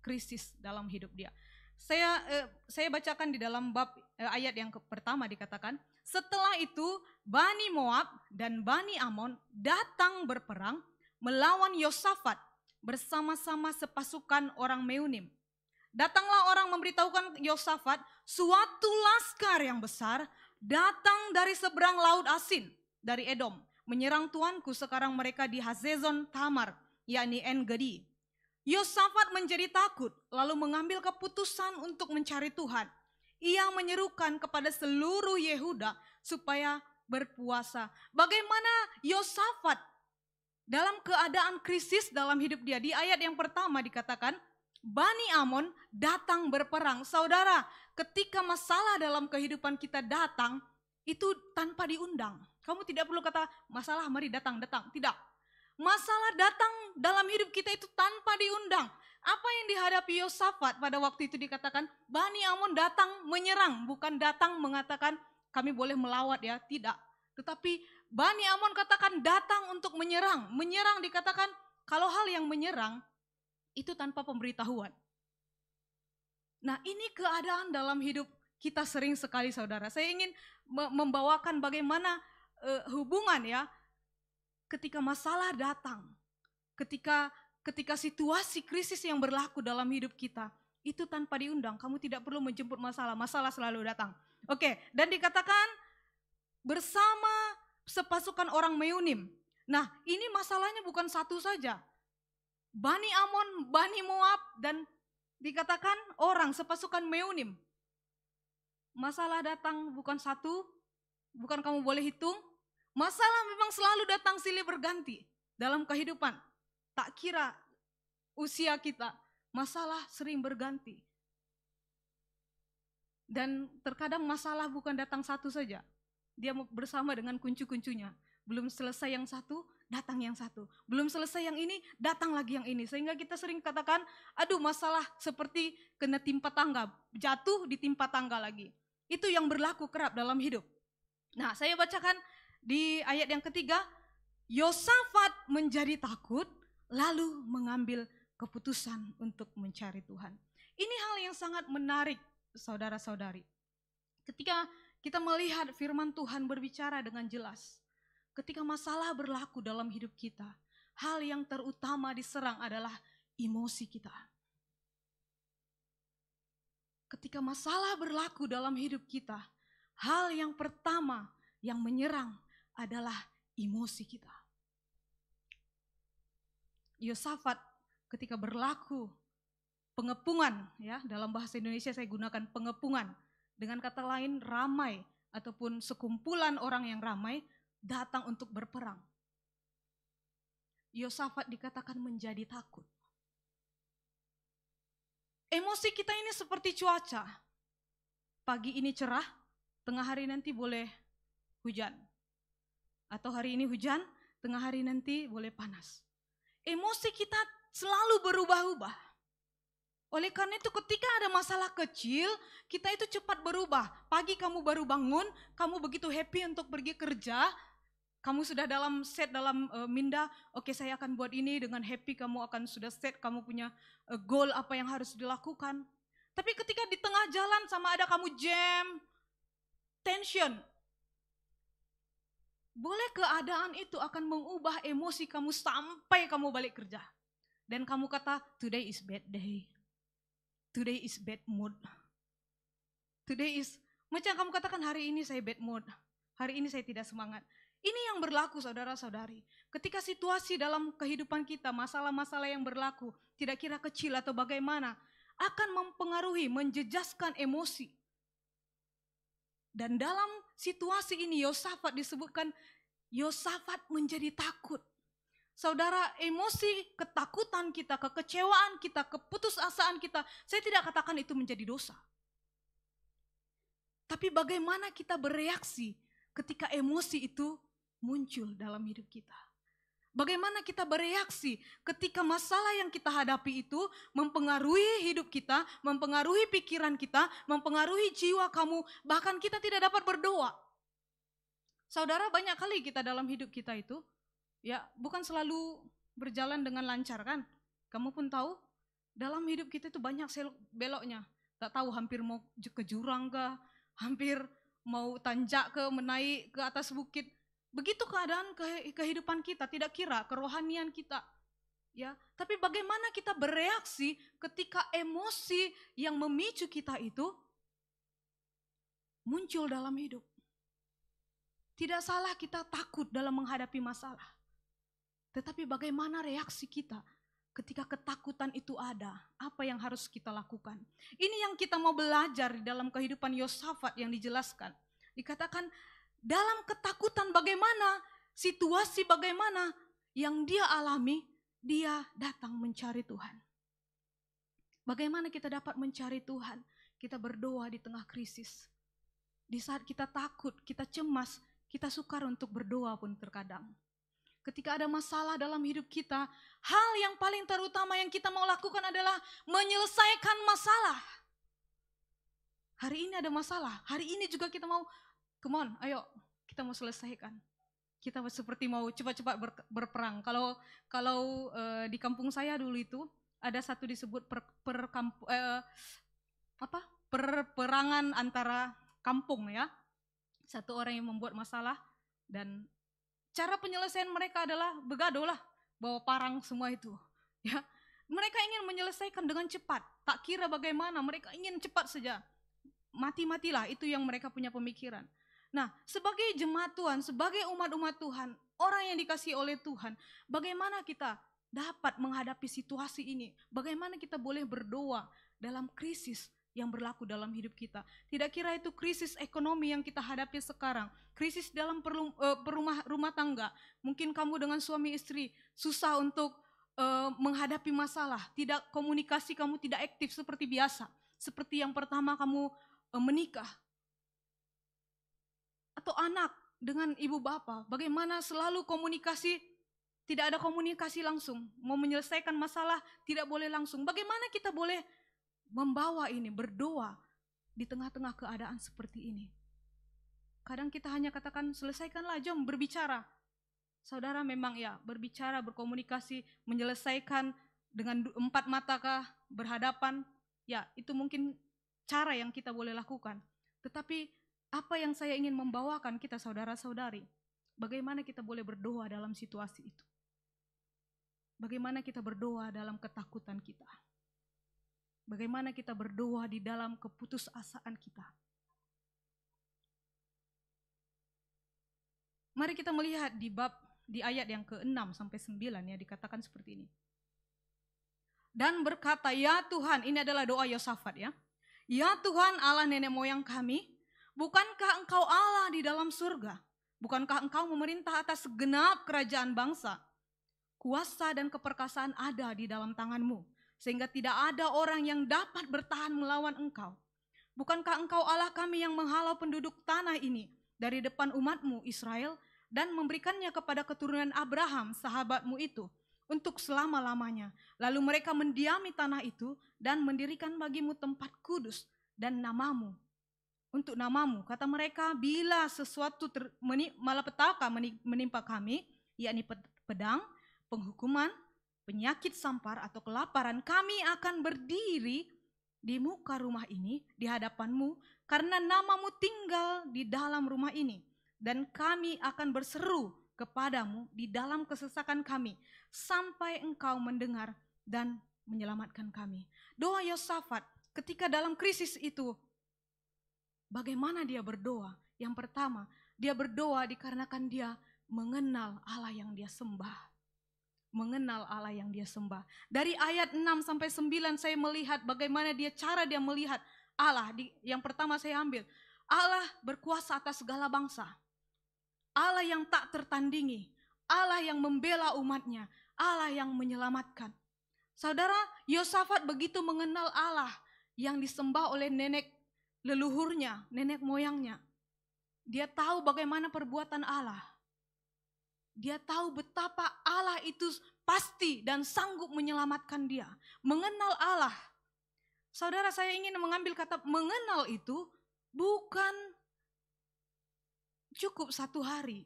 A: krisis dalam hidup dia. Saya bacakan di dalam bab ayat yang pertama dikatakan, setelah itu Bani Moab dan Bani Amon datang berperang melawan Yosafat bersama-sama sepasukan orang Meunim. Datanglah orang memberitahukan Yosafat, suatu laskar yang besar datang dari seberang laut Asin, dari Edom, menyerang tuanku. Sekarang mereka di Hazezon Tamar, yakni En-Gedi. Yosafat menjadi takut, lalu mengambil keputusan untuk mencari Tuhan. Ia menyerukan kepada seluruh Yehuda supaya berpuasa. Bagaimana Yosafat dalam keadaan krisis dalam hidup dia? Di ayat yang pertama dikatakan, Bani Amon datang berperang. Saudara, ketika masalah dalam kehidupan kita datang, itu tanpa diundang. Kamu tidak perlu kata, masalah mari datang. Tidak. Masalah datang dalam hidup kita itu tanpa diundang. Apa yang dihadapi Yosafat pada waktu itu dikatakan, Bani Amon datang menyerang. Bukan datang mengatakan, kami boleh melawat ya, tidak. Tetapi Bani Amon katakan datang untuk menyerang. Menyerang dikatakan, kalau hal yang menyerang, itu tanpa pemberitahuan. Nah, ini keadaan dalam hidup kita sering sekali, saudara. Saya ingin membawakan bagaimana hubungan ya, ketika masalah datang, ketika situasi krisis yang berlaku dalam hidup kita, itu tanpa diundang. Kamu tidak perlu menjemput masalah, masalah selalu datang. Oke, dan dikatakan bersama sepasukan orang Meunim. Nah, ini masalahnya bukan satu saja. Bani Amon, Bani Moab, dan dikatakan orang sepasukan Meunim. Masalah datang bukan satu, bukan kamu boleh hitung. Masalah memang selalu datang silih berganti dalam kehidupan. Tak kira usia kita, masalah sering berganti. Dan terkadang masalah bukan datang satu saja. Dia bersama dengan kuncu-kuncunya. Belum selesai yang satu, datang yang satu. Belum selesai yang ini, datang lagi yang ini. Sehingga kita sering katakan, aduh masalah seperti kena timpa tangga. Jatuh ditimpa tangga lagi. Itu yang berlaku kerap dalam hidup. Nah, saya bacakan di ayat yang ketiga. Yosafat menjadi takut, lalu mengambil keputusan untuk mencari Tuhan. Ini hal yang sangat menarik, saudara-saudari. Ketika kita melihat firman Tuhan berbicara dengan jelas. Ketika masalah berlaku dalam hidup kita, hal yang terutama diserang adalah emosi kita. Ketika masalah berlaku dalam hidup kita, hal yang pertama yang menyerang adalah emosi kita. Yosafat ketika berlaku pengepungan, ya, dalam bahasa Indonesia saya gunakan pengepungan, dengan kata lain ramai ataupun sekumpulan orang yang ramai datang untuk berperang. Yosafat dikatakan menjadi takut. Emosi kita ini seperti cuaca. Pagi ini cerah, tengah hari nanti boleh hujan. Atau hari ini hujan, tengah hari nanti boleh panas.
C: Emosi kita selalu berubah-ubah. Oleh karena itu ketika ada masalah kecil, kita itu cepat berubah. Pagi kamu baru bangun, kamu begitu happy untuk pergi kerja, kamu sudah set dalam minda, oke saya akan buat ini, dengan happy kamu akan sudah set, kamu punya goal apa yang harus dilakukan. Tapi ketika di tengah jalan sama ada kamu jam, tension, boleh keadaan itu akan mengubah emosi kamu sampai kamu balik kerja. Dan kamu kata, today is bad day. Today is bad mood. Today is, macam kamu katakan hari ini saya bad mood. Hari ini saya tidak semangat. Ini yang berlaku saudara-saudari. Ketika situasi dalam kehidupan kita, masalah-masalah yang berlaku, tidak kira kecil atau bagaimana, akan mempengaruhi, menjejaskan emosi. Dan dalam situasi ini Yosafat disebutkan, Yosafat menjadi takut. Saudara, emosi, ketakutan kita, kekecewaan kita, keputusasaan kita, saya tidak katakan itu menjadi dosa. Tapi bagaimana kita bereaksi ketika emosi itu muncul dalam hidup kita? Bagaimana kita bereaksi ketika masalah yang kita hadapi itu mempengaruhi hidup kita, mempengaruhi pikiran kita, mempengaruhi jiwa kamu, bahkan kita tidak dapat berdoa. Saudara, banyak kali kita dalam hidup kita itu, ya bukan selalu berjalan dengan lancar kan. Kamu pun tahu, dalam hidup kita itu banyak beloknya. Tak tahu hampir mau ke jurang kah, hampir mau tanjak ke, menaik ke atas bukit. Begitu keadaan kehidupan kita, tidak kira kerohanian kita. Ya, tapi bagaimana kita bereaksi ketika emosi yang memicu kita itu muncul dalam hidup. Tidak salah kita takut dalam menghadapi masalah. Tetapi bagaimana reaksi kita ketika ketakutan itu ada? Apa yang harus kita lakukan? Ini yang kita mau belajar di dalam kehidupan Yosafat yang dijelaskan. Dikatakan dalam ketakutan bagaimana, situasi bagaimana yang dia alami, dia datang mencari Tuhan. Bagaimana kita dapat mencari Tuhan? Kita berdoa di tengah krisis. Di saat kita takut, kita cemas, kita sukar untuk berdoa pun terkadang. Ketika ada masalah dalam hidup kita, hal yang paling terutama yang kita mau lakukan adalah menyelesaikan masalah. Hari ini ada masalah, hari ini juga kita mau, come on, ayo kita mau selesaikan. Kita seperti mau cepat-cepat berperang. Kalau di kampung saya dulu itu ada satu disebut perperangan antara kampung ya. Satu orang yang membuat masalah dan cara penyelesaian mereka adalah begaduh lah, bawa parang semua itu. Ya, mereka ingin menyelesaikan dengan cepat, tak kira bagaimana, mereka ingin cepat saja. Mati-matilah, itu yang mereka punya pemikiran. Nah, sebagai jemaat Tuhan, sebagai umat-umat Tuhan, orang yang dikasihi oleh Tuhan, bagaimana kita dapat menghadapi situasi ini? Bagaimana kita boleh berdoa dalam krisis yang berlaku dalam hidup kita? Tidak kira itu krisis ekonomi yang kita hadapi sekarang, krisis dalam rumah tangga. Mungkin kamu dengan suami istri susah untuk menghadapi masalah, tidak komunikasi kamu tidak aktif seperti biasa, seperti yang pertama kamu menikah. Atau anak dengan ibu bapak, bagaimana selalu komunikasi, tidak ada komunikasi langsung, mau menyelesaikan masalah tidak boleh langsung. Bagaimana kita boleh membawa ini, berdoa di tengah-tengah keadaan seperti ini? Kadang kita hanya katakan, selesaikanlah, jom berbicara. Saudara memang ya, berbicara, berkomunikasi, menyelesaikan dengan empat mata kah, berhadapan, ya itu mungkin cara yang kita boleh lakukan. Tetapi apa yang saya ingin membawakan kita saudara-saudari, bagaimana kita boleh berdoa dalam situasi itu? Bagaimana kita berdoa dalam ketakutan kita? Bagaimana kita berdoa di dalam keputusasaan kita? Mari kita melihat di ayat yang ke-6 sampai 9 ya, dikatakan seperti ini. Dan berkata, ya Tuhan, ini adalah doa Yosafat ya. Ya Tuhan Allah nenek moyang kami, bukankah Engkau Allah di dalam surga? Bukankah Engkau memerintah atas segenap kerajaan bangsa? Kuasa dan keperkasaan ada di dalam tangan-Mu, sehingga tidak ada orang yang dapat bertahan melawan Engkau. Bukankah Engkau Allah kami yang menghalau penduduk tanah ini dari depan umat-Mu Israel dan memberikannya kepada keturunan Abraham, sahabat-Mu itu, untuk selama-lamanya. Lalu mereka mendiami tanah itu dan mendirikan bagimu tempat kudus dan namamu. Untuk namamu, kata mereka, bila sesuatu malapetaka menimpa kami, yakni pedang, penghukuman, penyakit sampar atau kelaparan, kami akan berdiri di muka rumah ini di hadapanmu karena namamu tinggal di dalam rumah ini. Dan kami akan berseru kepadamu di dalam kesesakan kami sampai engkau mendengar dan menyelamatkan kami. Doa Yosafat ketika dalam krisis itu, bagaimana dia berdoa? Yang pertama, dia berdoa dikarenakan dia mengenal Allah yang dia sembah. Mengenal Allah yang dia sembah. Dari ayat 6 sampai 9 saya melihat bagaimana cara dia melihat Allah. Yang pertama saya ambil, Allah berkuasa atas segala bangsa. Allah yang tak tertandingi, Allah yang membela umatnya, Allah yang menyelamatkan. Saudara, Yosafat begitu mengenal Allah yang disembah oleh nenek leluhurnya, nenek moyangnya. Dia tahu bagaimana perbuatan Allah. Dia tahu betapa Allah itu pasti dan sanggup menyelamatkan dia. Mengenal Allah. Saudara, saya ingin mengambil kata mengenal itu bukan cukup 1 hari.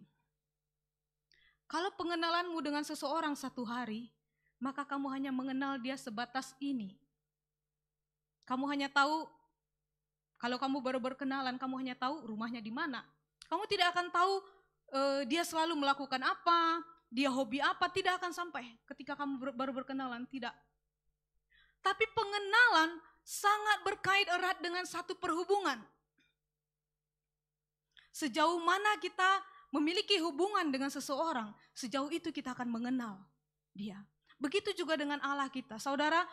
C: Kalau pengenalanmu dengan seseorang 1 hari, maka kamu hanya mengenal dia sebatas ini. Kamu hanya tahu, kalau kamu baru berkenalan, kamu hanya tahu rumahnya di mana. Kamu tidak akan tahu dia selalu melakukan apa, dia hobi apa, tidak akan sampai ketika kamu baru berkenalan, tidak. Tapi pengenalan sangat berkait erat dengan satu perhubungan. Sejauh mana kita memiliki hubungan dengan seseorang, sejauh itu kita akan mengenal dia. Begitu juga dengan Allah kita. Saudara,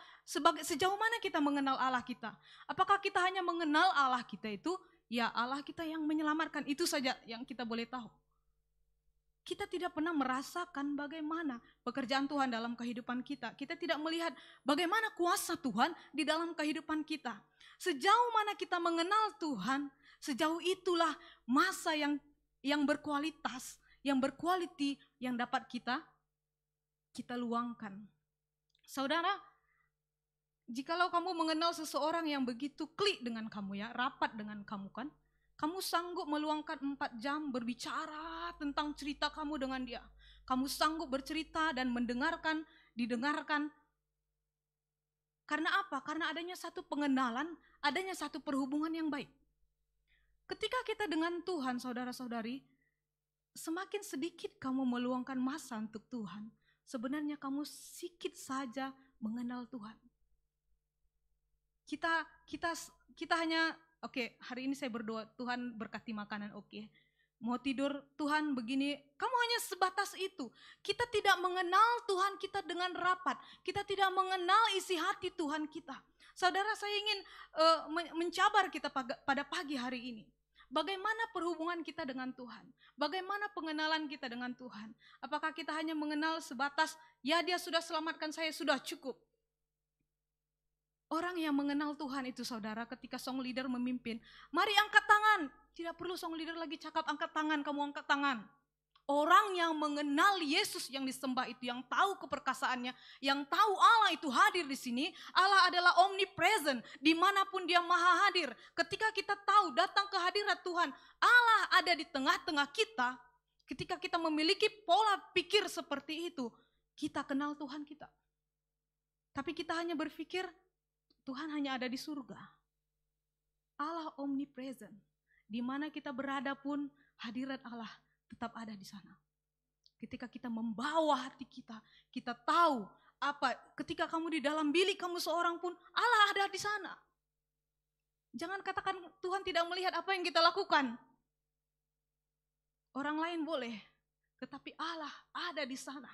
C: sejauh mana kita mengenal Allah kita? Apakah kita hanya mengenal Allah kita itu, ya Allah kita yang menyelamatkan, itu saja yang kita boleh tahu. Kita tidak pernah merasakan bagaimana pekerjaan Tuhan dalam kehidupan kita. Kita tidak melihat bagaimana kuasa Tuhan di dalam kehidupan kita. Sejauh mana kita mengenal Tuhan, sejauh itulah masa yang berkualitas, yang berquality, yang dapat kita luangkan. Saudara, jikalau kamu mengenal seseorang yang begitu klik dengan kamu, ya, rapat dengan kamu kan, kamu sanggup meluangkan 4 jam berbicara tentang cerita kamu dengan dia. Kamu sanggup bercerita dan didengarkan. Karena apa? Karena adanya satu pengenalan, adanya satu perhubungan yang baik. Ketika kita dengan Tuhan, saudara-saudari, semakin sedikit kamu meluangkan masa untuk Tuhan, sebenarnya kamu sedikit saja mengenal Tuhan. Kita hanya, oke, hari ini saya berdoa, Tuhan berkati makanan, oke. Mau tidur, Tuhan begini, kamu hanya sebatas itu. Kita tidak mengenal Tuhan kita dengan rapat. Kita tidak mengenal isi hati Tuhan kita. Saudara, saya ingin mencabar kita pada pagi hari ini. Bagaimana perhubungan kita dengan Tuhan? Bagaimana pengenalan kita dengan Tuhan? Apakah kita hanya mengenal sebatas, ya dia sudah selamatkan saya, sudah cukup. Orang yang mengenal Tuhan itu, saudara, ketika song leader memimpin, mari angkat tangan. Tidak perlu song leader lagi cakap angkat tangan, kamu angkat tangan. Orang yang mengenal Yesus yang disembah itu, yang tahu keperkasaannya, yang tahu Allah itu hadir di sini, Allah adalah omnipresent, dimanapun dia maha hadir. Ketika kita tahu datang ke hadirat Tuhan, Allah ada di tengah-tengah kita, ketika kita memiliki pola pikir seperti itu, kita kenal Tuhan kita. Tapi kita hanya berpikir, Tuhan hanya ada di surga. Allah omnipresent, di mana kita berada pun hadirat Allah tetap ada di sana. Ketika kita membawa hati kita, kita tahu apa, ketika kamu di dalam bilik kamu seorang pun, Allah ada di sana. Jangan katakan Tuhan tidak melihat apa yang kita lakukan. Orang lain boleh, tetapi Allah ada di sana.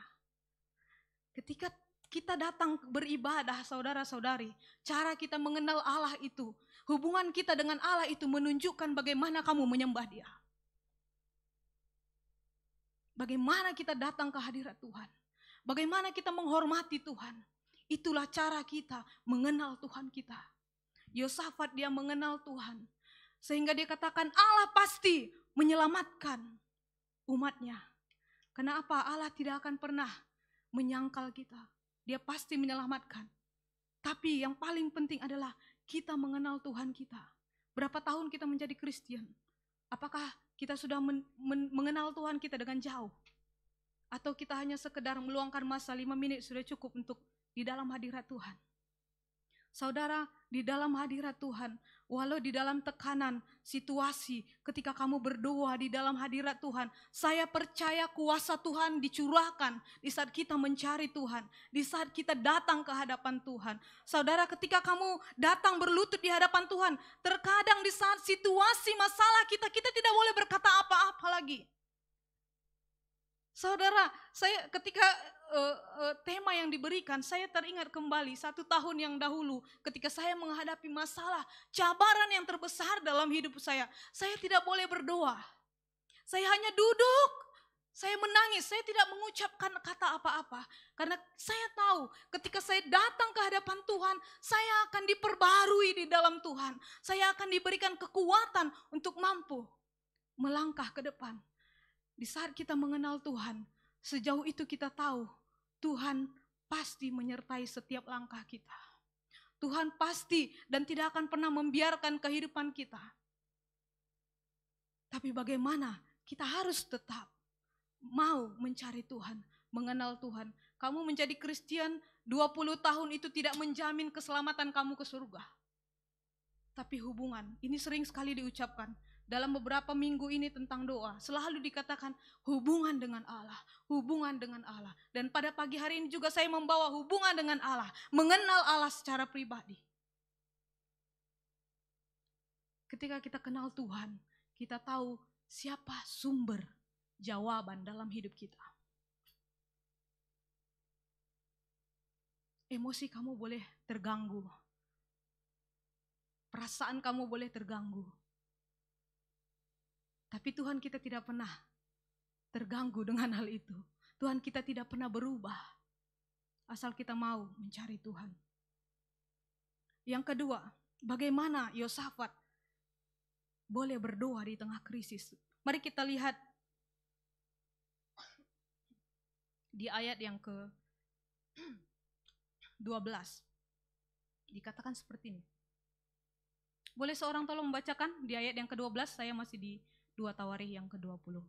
C: Ketika kita datang beribadah, saudara-saudari, cara kita mengenal Allah itu, hubungan kita dengan Allah itu menunjukkan bagaimana kamu menyembah Dia. Bagaimana kita datang ke hadirat Tuhan. Bagaimana kita menghormati Tuhan. Itulah cara kita mengenal Tuhan kita. Yosafat dia mengenal Tuhan. Sehingga dia katakan Allah pasti menyelamatkan umatnya. Kenapa? Allah tidak akan pernah menyangkal kita. Dia pasti menyelamatkan. Tapi yang paling penting adalah kita mengenal Tuhan kita. Berapa tahun kita menjadi Kristen? Apakah kita sudah mengenal Tuhan kita dengan jauh? Atau kita hanya sekedar meluangkan masa 5 menit sudah cukup untuk di dalam hadirat Tuhan? Saudara, di dalam hadirat Tuhan, walau di dalam tekanan, situasi, ketika kamu berdoa di dalam hadirat Tuhan, saya percaya kuasa Tuhan dicurahkan di saat kita mencari Tuhan, di saat kita datang ke hadapan Tuhan. Saudara, ketika kamu datang berlutut di hadapan Tuhan, terkadang di saat situasi masalah kita tidak boleh berkata apa-apa lagi. Saudara, saya ketika tema yang diberikan, saya teringat kembali 1 tahun yang dahulu ketika saya menghadapi masalah, cabaran yang terbesar dalam hidup saya tidak boleh berdoa. Saya hanya duduk, saya menangis, saya tidak mengucapkan kata apa-apa. Karena saya tahu ketika saya datang ke hadapan Tuhan, saya akan diperbarui di dalam Tuhan. Saya akan diberikan kekuatan untuk mampu melangkah ke depan. Di saat kita mengenal Tuhan, sejauh itu kita tahu Tuhan pasti menyertai setiap langkah kita. Tuhan pasti dan tidak akan pernah membiarkan kehidupan kita. Tapi bagaimana kita harus tetap mau mencari Tuhan, mengenal Tuhan. Kamu menjadi Kristen 20 tahun itu tidak menjamin keselamatan kamu ke surga. Tapi hubungan, ini sering sekali diucapkan. Dalam beberapa minggu ini tentang doa, selalu dikatakan hubungan dengan Allah, hubungan dengan Allah. Dan pada pagi hari ini juga saya membawa hubungan dengan Allah, mengenal Allah secara pribadi. Ketika kita kenal Tuhan, kita tahu siapa sumber jawaban dalam hidup kita. Emosi kamu boleh terganggu, perasaan kamu boleh terganggu. Tapi Tuhan kita tidak pernah terganggu dengan hal itu. Tuhan kita tidak pernah berubah. Asal kita mau mencari Tuhan. Yang kedua, bagaimana Yosafat boleh berdoa di tengah krisis? Mari kita lihat di ayat yang ke-12. Dikatakan seperti ini. Boleh seorang tolong membacakan di ayat yang ke-12, saya masih di 2 Tawarikh yang ke-20.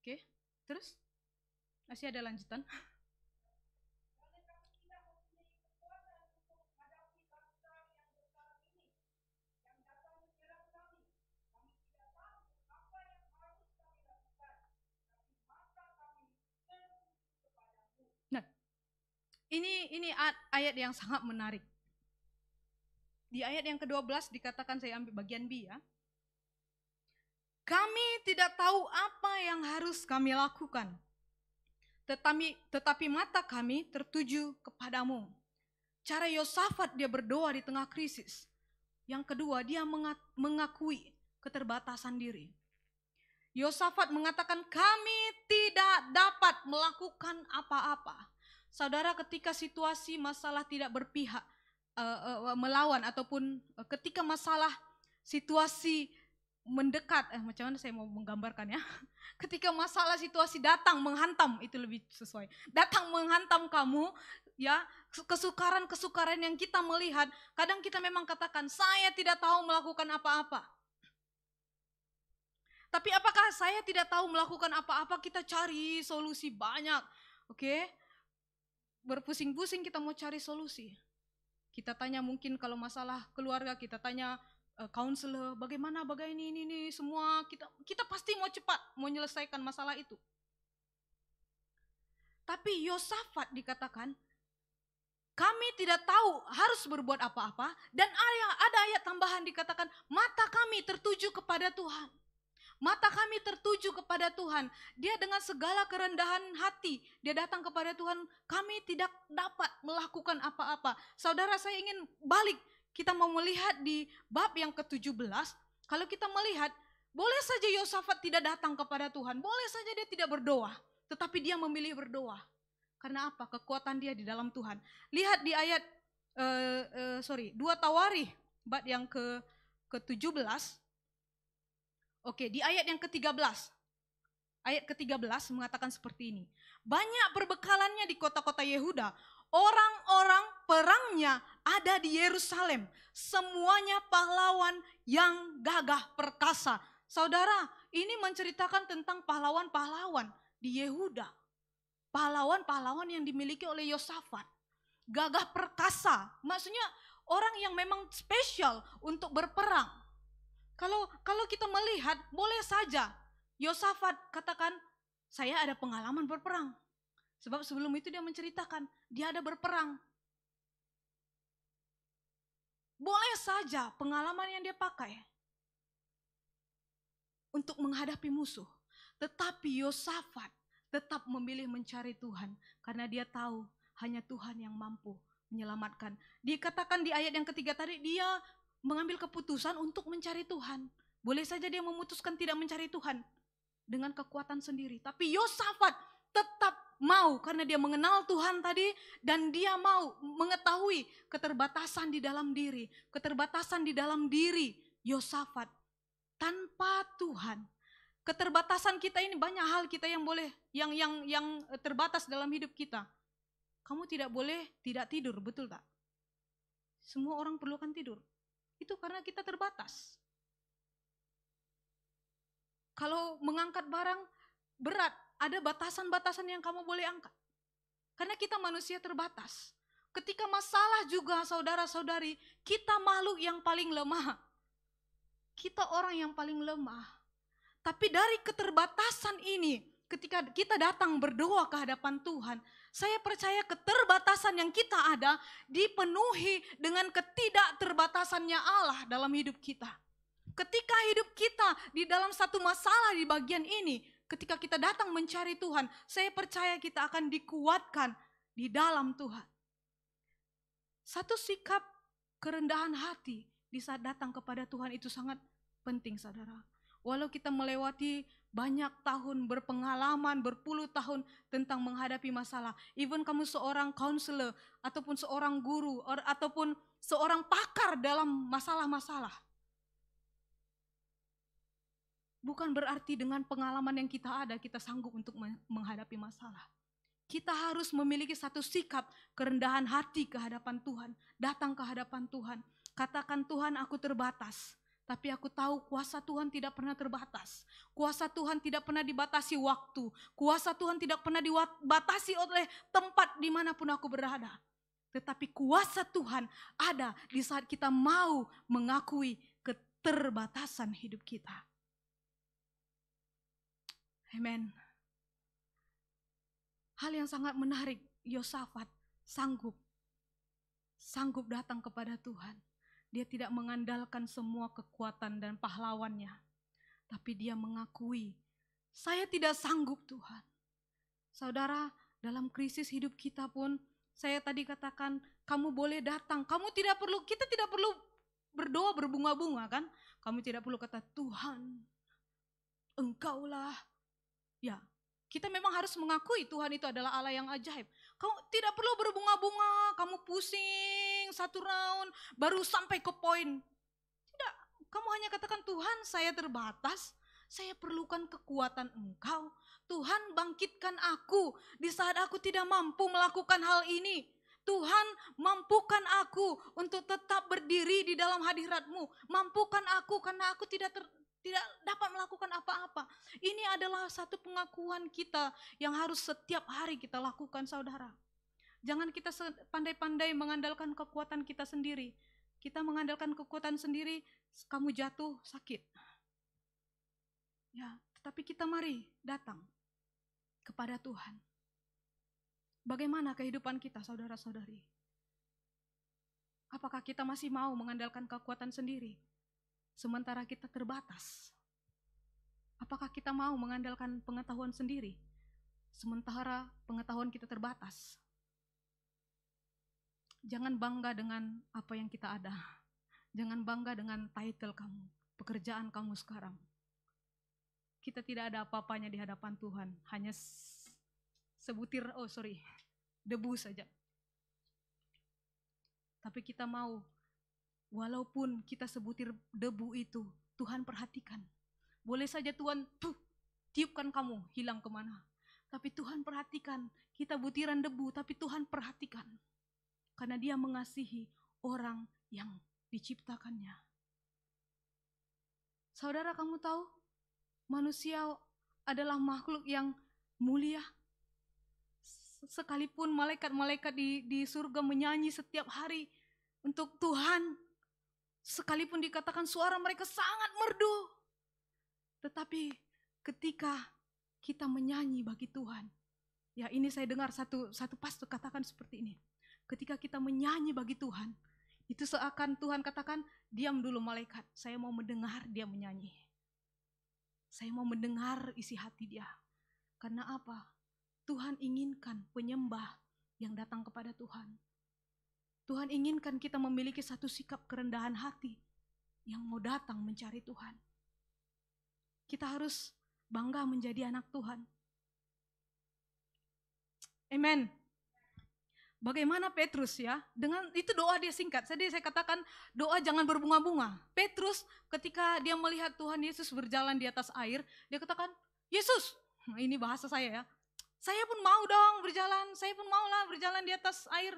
C: Oke, terus? Masih ada lanjutan? Ini ayat yang sangat menarik. Di ayat yang ke-12 dikatakan, saya ambil bagian B ya. Kami tidak tahu apa yang harus kami lakukan. Tetapi mata kami tertuju kepadamu. Cara Yosafat dia berdoa di tengah krisis. Yang kedua, dia mengakui keterbatasan diri. Yosafat mengatakan, kami tidak dapat melakukan apa-apa. Saudara, ketika situasi masalah tidak berpihak melawan ataupun ketika masalah situasi mendekat, macam mana saya mau menggambarkan ya? Ketika masalah situasi datang menghantam, itu lebih sesuai. Datang menghantam kamu, ya, kesukaran-kesukaran yang kita melihat, kadang kita memang katakan, saya tidak tahu melakukan apa-apa. Tapi apakah saya tidak tahu melakukan apa-apa? Kita cari solusi banyak, oke? Berpusing-pusing kita mau cari solusi. Kita tanya mungkin kalau masalah keluarga, kita tanya counselor, bagaimana ini semua, kita pasti mau cepat mau menyelesaikan masalah itu. Tapi Yosafat dikatakan, kami tidak tahu harus berbuat apa-apa, dan ada ayat tambahan dikatakan, mata kami tertuju kepada Tuhan. Mata kami tertuju kepada Tuhan. Dia dengan segala kerendahan hati, dia datang kepada Tuhan, kami tidak dapat melakukan apa-apa. Saudara, saya ingin balik, kita mau melihat di bab yang ke-17, kalau kita melihat, boleh saja Yosafat tidak datang kepada Tuhan, boleh saja dia tidak berdoa. tetapi dia memilih berdoa. Karena apa? Kekuatan dia di dalam Tuhan. Lihat di ayat 2 Tawarikh bab yang ke-17. Oke, di ayat yang ke-13. Ayat ke-13 mengatakan seperti ini. Banyak perbekalannya di kota-kota Yehuda. Orang-orang perangnya ada di Yerusalem. Semuanya pahlawan yang gagah perkasa. Saudara, ini menceritakan tentang pahlawan-pahlawan di Yehuda. Pahlawan-pahlawan yang dimiliki oleh Yosafat. Gagah perkasa, maksudnya orang yang memang spesial untuk berperang. Kalau kita melihat, boleh saja Yosafat katakan, saya ada pengalaman berperang. Sebab sebelum itu dia menceritakan, dia ada berperang. Boleh saja pengalaman yang dia pakai untuk menghadapi musuh. Tetapi Yosafat tetap memilih mencari Tuhan. Karena dia tahu hanya Tuhan yang mampu menyelamatkan. Dikatakan di ayat yang ketiga tadi, dia mengambil keputusan untuk mencari Tuhan. Boleh saja dia memutuskan tidak mencari Tuhan dengan kekuatan sendiri. Tapi Yosafat tetap mau karena dia mengenal Tuhan tadi dan dia mau mengetahui keterbatasan di dalam diri. Keterbatasan di dalam diri Yosafat tanpa Tuhan. Keterbatasan kita ini banyak hal kita yang boleh yang terbatas dalam hidup kita. Kamu tidak boleh tidak tidur, betul tak? Semua orang perlukan tidur. Itu karena kita terbatas. Kalau mengangkat barang berat, ada batasan-batasan yang kamu boleh angkat. Karena kita manusia terbatas. Ketika masalah juga saudara-saudari, kita makhluk yang paling lemah. Kita orang yang paling lemah. Tapi dari keterbatasan ini, ketika kita datang berdoa ke hadapan Tuhan, saya percaya keterbatasan yang kita ada dipenuhi dengan ketidakterbatasannya Allah dalam hidup kita. Ketika hidup kita di dalam satu masalah di bagian ini, ketika kita datang mencari Tuhan, saya percaya kita akan dikuatkan di dalam Tuhan. Satu sikap kerendahan hati di saat datang kepada Tuhan itu sangat penting, saudara. Walau kita melewati banyak tahun berpengalaman, berpuluh tahun tentang menghadapi masalah. Even kamu seorang counselor, ataupun seorang guru, ataupun seorang pakar dalam masalah-masalah. Bukan berarti dengan pengalaman yang kita ada, kita sanggup untuk menghadapi masalah. Kita harus memiliki satu sikap kerendahan hati ke hadapan Tuhan. Datang ke hadapan Tuhan. Katakan, Tuhan, aku terbatas. Tapi aku tahu kuasa Tuhan tidak pernah terbatas. Kuasa Tuhan tidak pernah dibatasi waktu. Kuasa Tuhan tidak pernah dibatasi oleh tempat dimanapun aku berada. Tetapi kuasa Tuhan ada di saat kita mau mengakui keterbatasan hidup kita. Amen. Hal yang sangat menarik, Yosafat sanggup datang kepada Tuhan. Dia tidak mengandalkan semua kekuatan dan pahlawannya. Tapi dia mengakui, saya tidak sanggup Tuhan. Saudara, dalam krisis hidup kita pun, saya tadi katakan, kamu boleh datang. Kita tidak perlu berdoa berbunga-bunga kan. Kamu tidak perlu kata, Tuhan, Engkaulah. Ya, kita memang harus mengakui Tuhan itu adalah Allah yang ajaib. Kamu tidak perlu berbunga-bunga, kamu pusing satu round, baru sampai ke poin. Tidak, kamu hanya katakan, Tuhan, saya terbatas, saya perlukan kekuatan Engkau. Tuhan, bangkitkan aku di saat aku tidak mampu melakukan hal ini. Tuhan, mampukan aku untuk tetap berdiri di dalam hadirat-Mu. Mampukan aku karena aku tidak dapat melakukan apa-apa. Ini adalah satu pengakuan kita yang harus setiap hari kita lakukan, saudara. Jangan kita pandai-pandai mengandalkan kekuatan kita sendiri. Kita mengandalkan kekuatan sendiri, kamu jatuh sakit. Ya, tetapi kita mari datang kepada Tuhan. Bagaimana kehidupan kita, saudara-saudari? Apakah kita masih mau mengandalkan kekuatan sendiri? Sementara kita terbatas. Apakah kita mau mengandalkan pengetahuan sendiri? Sementara pengetahuan kita terbatas. Jangan bangga dengan apa yang kita ada. Jangan bangga dengan title kamu, pekerjaan kamu sekarang. Kita tidak ada apa-apanya di hadapan Tuhan. Hanya sebutir, debu saja. Tapi kita mau, walaupun kita sebutir debu itu, Tuhan perhatikan. Boleh saja Tuhan tiupkan kamu hilang kemana. Tapi Tuhan perhatikan, kita butiran debu, tapi Tuhan perhatikan. Karena Dia mengasihi orang yang diciptakannya. Saudara, kamu tahu, manusia adalah makhluk yang mulia. Sekalipun malaikat-malaikat di surga menyanyi setiap hari untuk Tuhan, sekalipun dikatakan suara mereka sangat merdu, tetapi ketika kita menyanyi bagi Tuhan, ya ini saya dengar satu pastor katakan seperti ini, ketika kita menyanyi bagi Tuhan, itu seakan Tuhan katakan, diam dulu malaikat, saya mau mendengar dia menyanyi. Saya mau mendengar isi hati dia. Karena apa? Tuhan inginkan penyembah yang datang kepada Tuhan. Tuhan inginkan kita memiliki satu sikap kerendahan hati yang mau datang mencari Tuhan. Kita harus bangga menjadi anak Tuhan. Amen. Bagaimana Petrus ya? Dengan itu doa dia singkat. Jadi saya katakan doa jangan berbunga-bunga. Petrus ketika dia melihat Tuhan Yesus berjalan di atas air, dia katakan, Yesus, ini bahasa saya ya. Saya pun mau dong berjalan, saya pun maulah berjalan di atas air.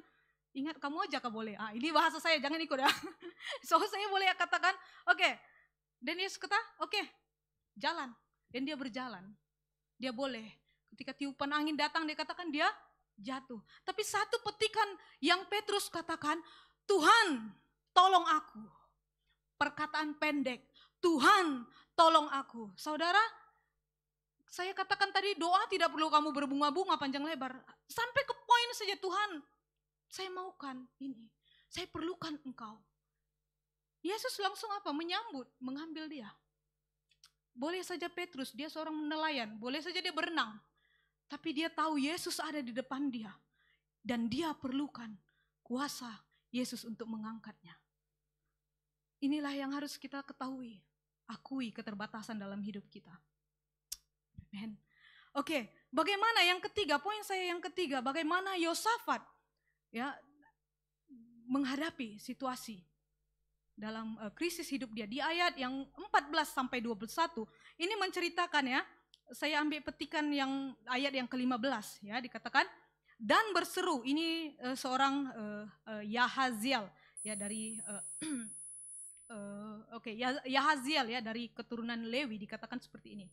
C: Ingat kamu aja kah boleh? Ini bahasa saya, jangan ikut ya. So saya boleh katakan, oke. Dan Yesus kata, oke, jalan. Dan dia berjalan. Dia boleh. Ketika tiupan angin datang, dia katakan dia jatuh. Tapi satu petikan yang Petrus katakan, Tuhan tolong aku. Perkataan pendek, Tuhan tolong aku. Saudara, saya katakan tadi doa tidak perlu kamu berbunga-bunga panjang lebar. Sampai ke poin saja, Tuhan, saya maukan ini. Saya perlukan Engkau. Yesus langsung apa? Menyambut, mengambil dia. Boleh saja Petrus, dia seorang nelayan. Boleh saja dia berenang. Tapi dia tahu Yesus ada di depan dia. Dan dia perlukan kuasa Yesus untuk mengangkatnya. Inilah yang harus kita ketahui. Akui keterbatasan dalam hidup kita. Amen. Oke, bagaimana yang ketiga? Poin saya yang ketiga, bagaimana Yosafat ya menghadapi situasi dalam krisis hidup dia. Di ayat yang 14 sampai 21, ini menceritakan ya, saya ambil petikan yang ayat yang ke-15 ya, dikatakan dan berseru, ini seorang Yahaziel ya dari Yahaziel ya dari keturunan Lewi, dikatakan seperti ini.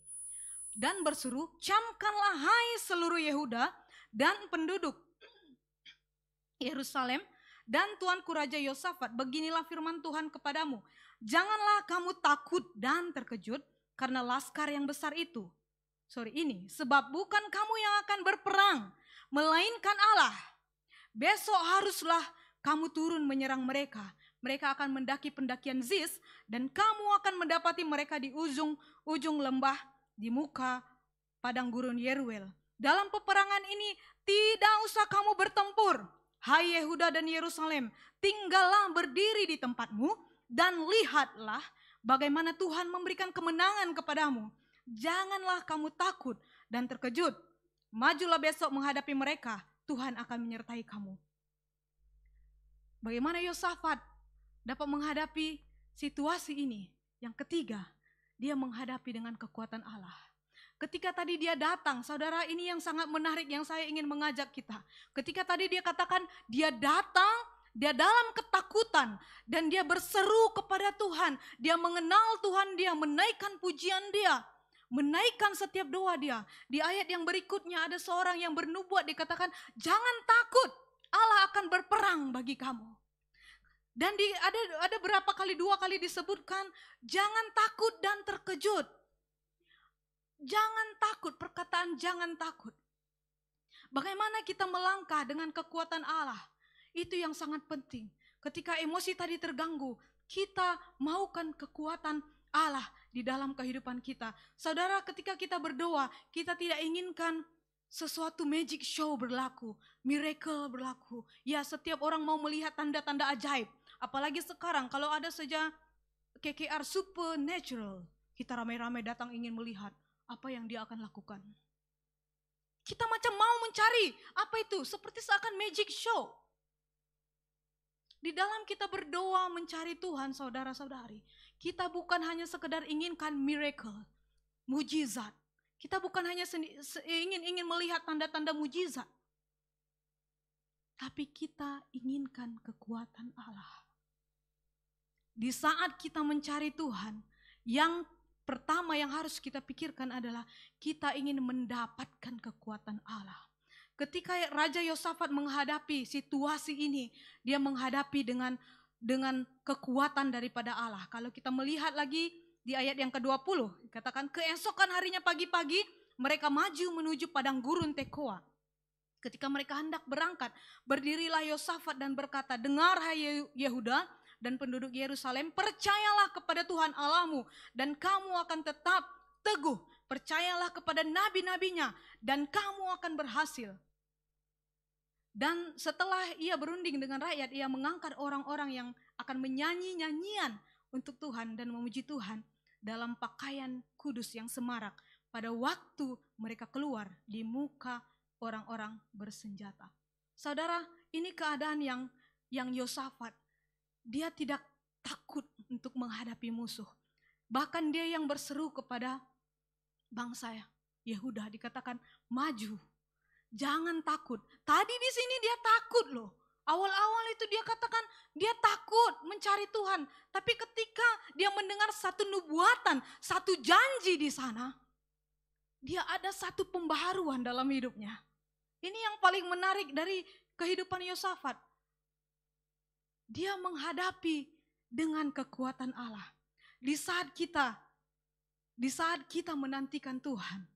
C: Dan berseru, camkanlah hai seluruh Yehuda dan penduduk Yerusalem dan tuanku Raja Yosafat, beginilah firman Tuhan kepadamu. Janganlah kamu takut dan terkejut karena laskar yang besar itu. Sebab bukan kamu yang akan berperang, melainkan Allah. Besok haruslah kamu turun menyerang mereka. Mereka akan mendaki pendakian Ziz dan kamu akan mendapati mereka di ujung lembah di muka padang gurun Yeruel. Dalam peperangan ini tidak usah kamu bertempur. Hai Yehuda dan Yerusalem, tinggallah berdiri di tempatmu dan lihatlah bagaimana Tuhan memberikan kemenangan kepadamu. Janganlah kamu takut dan terkejut. Majulah besok menghadapi mereka, Tuhan akan menyertai kamu. Bagaimana Yosafat dapat menghadapi situasi ini? Yang ketiga, dia menghadapi dengan kekuatan Allah. Ketika tadi dia datang, saudara, ini yang sangat menarik yang saya ingin mengajak kita. Ketika tadi dia katakan dia datang, dia dalam ketakutan dan dia berseru kepada Tuhan. Dia mengenal Tuhan, dia menaikkan pujian dia, menaikkan setiap doa dia. Di ayat yang berikutnya ada seorang yang bernubuat, dikatakan jangan takut, Allah akan berperang bagi kamu. Dan ada berapa kali, 2 kali disebutkan jangan takut dan terkejut. Jangan takut, perkataan jangan takut. Bagaimana kita melangkah dengan kekuatan Allah? Itu yang sangat penting. Ketika emosi tadi terganggu, kita maukan kekuatan Allah di dalam kehidupan kita. Saudara, ketika kita berdoa, kita tidak inginkan sesuatu magic show berlaku, miracle berlaku. Ya, setiap orang mau melihat tanda-tanda ajaib. Apalagi sekarang kalau ada saja KKR supernatural, kita ramai-ramai datang ingin melihat apa yang dia akan lakukan. Kita macam mau mencari, apa itu? Seperti seakan magic show. Di dalam kita berdoa mencari Tuhan, saudara-saudari, kita bukan hanya sekedar inginkan miracle, mujizat. Kita bukan hanya ingin melihat tanda-tanda mujizat. Tapi kita inginkan kekuatan Allah. Di saat kita mencari Tuhan, yang pertama yang harus kita pikirkan adalah kita ingin mendapatkan kekuatan Allah. Ketika Raja Yosafat menghadapi situasi ini, dia menghadapi dengan kekuatan daripada Allah. Kalau kita melihat lagi di ayat yang ke-20, dikatakan keesokan harinya pagi-pagi mereka maju menuju padang gurun Tekoa. Ketika mereka hendak berangkat, berdirilah Yosafat dan berkata, dengar hai Yehuda dan penduduk Yerusalem, percayalah kepada Tuhan Allahmu dan kamu akan tetap teguh. Percayalah kepada nabi-nabinya dan kamu akan berhasil. Dan setelah ia berunding dengan rakyat, ia mengangkat orang-orang yang akan menyanyi nyanyian untuk Tuhan dan memuji Tuhan dalam pakaian kudus yang semarak pada waktu mereka keluar di muka orang-orang bersenjata. Saudara, ini keadaan yang Yosafat, dia tidak takut untuk menghadapi musuh. Bahkan dia yang berseru kepada bangsa Yehuda, dikatakan maju, jangan takut. Tadi di sini dia takut loh. Awal-awal itu dia katakan dia takut mencari Tuhan. Tapi ketika dia mendengar satu nubuatan, satu janji di sana, dia ada satu pembaharuan dalam hidupnya. Ini yang paling menarik dari kehidupan Yosafat. Dia menghadapi dengan kekuatan Allah. Di saat kita menantikan Tuhan,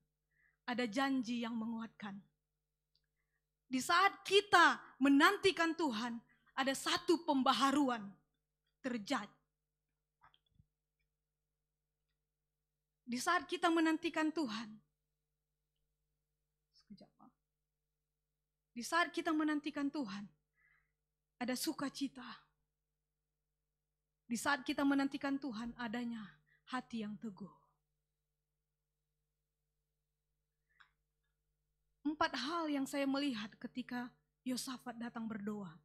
C: ada janji yang menguatkan. Di saat kita menantikan Tuhan, ada satu pembaharuan terjadi. Di saat kita menantikan Tuhan, di saat kita menantikan Tuhan, ada sukacita. Di saat kita menantikan Tuhan, adanya hati yang teguh. 4 hal yang saya melihat ketika Yosafat datang berdoa.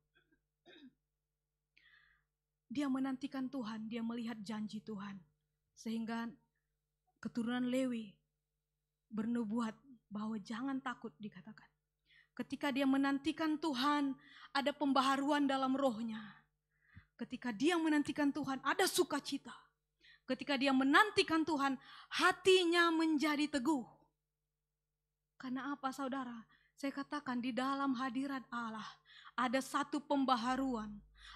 C: Dia menantikan Tuhan, dia melihat janji Tuhan. Sehingga keturunan Lewi bernubuat bahwa jangan takut, dikatakan. Ketika dia menantikan Tuhan, ada pembaharuan dalam rohnya. Ketika dia menantikan Tuhan, ada sukacita. Ketika dia menantikan Tuhan, hatinya menjadi teguh. Karena apa saudara? Saya katakan di dalam hadirat Allah ada satu pembaharuan.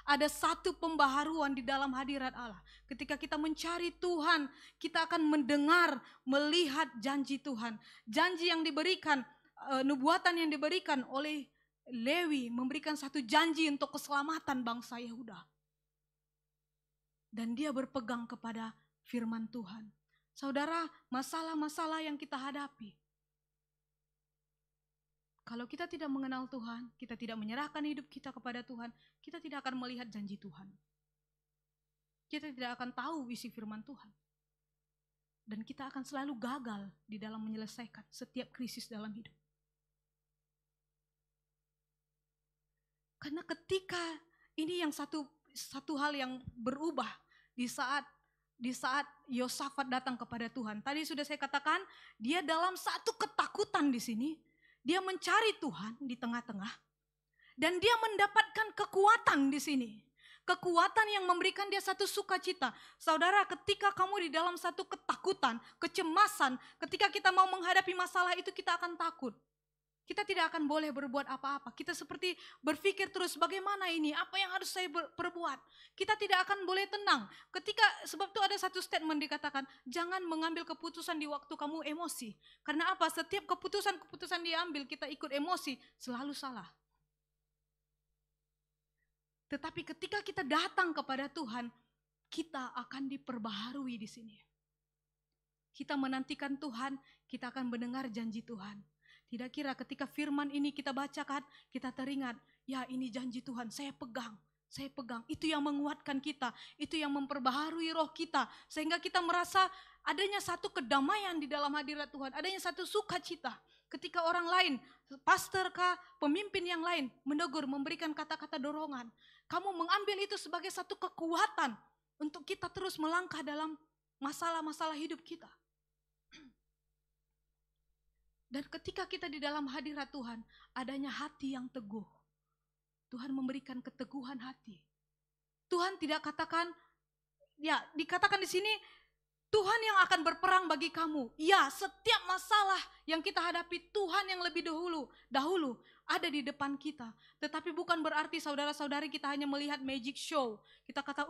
C: Ada satu pembaharuan di dalam hadirat Allah. Ketika kita mencari Tuhan, kita akan mendengar, melihat janji Tuhan. Janji yang diberikan, nubuatan yang diberikan oleh Lewi memberikan satu janji untuk keselamatan bangsa Yehuda. Dan dia berpegang kepada firman Tuhan. Saudara, masalah-masalah yang kita hadapi, kalau kita tidak mengenal Tuhan, kita tidak menyerahkan hidup kita kepada Tuhan, kita tidak akan melihat janji Tuhan. Kita tidak akan tahu isi firman Tuhan. Dan kita akan selalu gagal di dalam menyelesaikan setiap krisis dalam hidup. Karena ketika ini yang satu hal yang berubah di saat Yosafat datang kepada Tuhan. Tadi sudah saya katakan, dia dalam satu ketakutan di sini. Dia mencari Tuhan di tengah-tengah dan dia mendapatkan kekuatan di sini. Kekuatan yang memberikan dia satu sukacita. Saudara, ketika kamu di dalam satu ketakutan, kecemasan, ketika kita mau menghadapi masalah itu kita akan takut. Kita tidak akan boleh berbuat apa-apa. Kita seperti berpikir terus bagaimana ini, apa yang harus saya perbuat. Kita tidak akan boleh tenang. Sebab itu ada satu statement dikatakan, jangan mengambil keputusan di waktu kamu emosi. Karena apa? Setiap keputusan diambil kita ikut emosi, selalu salah. Tetapi ketika kita datang kepada Tuhan, kita akan diperbaharui di sini. Kita menantikan Tuhan, kita akan mendengar janji Tuhan. Tidak kira ketika firman ini kita bacakan, kita teringat, ya ini janji Tuhan, saya pegang. Itu yang menguatkan kita, itu yang memperbaharui roh kita. Sehingga kita merasa adanya satu kedamaian di dalam hadirat Tuhan, adanya satu sukacita. Ketika orang lain, pastor kah, pemimpin yang lain menegur, memberikan kata-kata dorongan, kamu mengambil itu sebagai satu kekuatan untuk kita terus melangkah dalam masalah-masalah hidup kita. Dan ketika kita di dalam hadirat Tuhan, adanya hati yang teguh. Tuhan memberikan keteguhan hati. Tuhan tidak katakan, ya dikatakan di sini, Tuhan yang akan berperang bagi kamu. Ya, setiap masalah yang kita hadapi, Tuhan yang lebih dahulu ada di depan kita. Tetapi bukan berarti saudara-saudari kita hanya melihat magic show. Kita kata,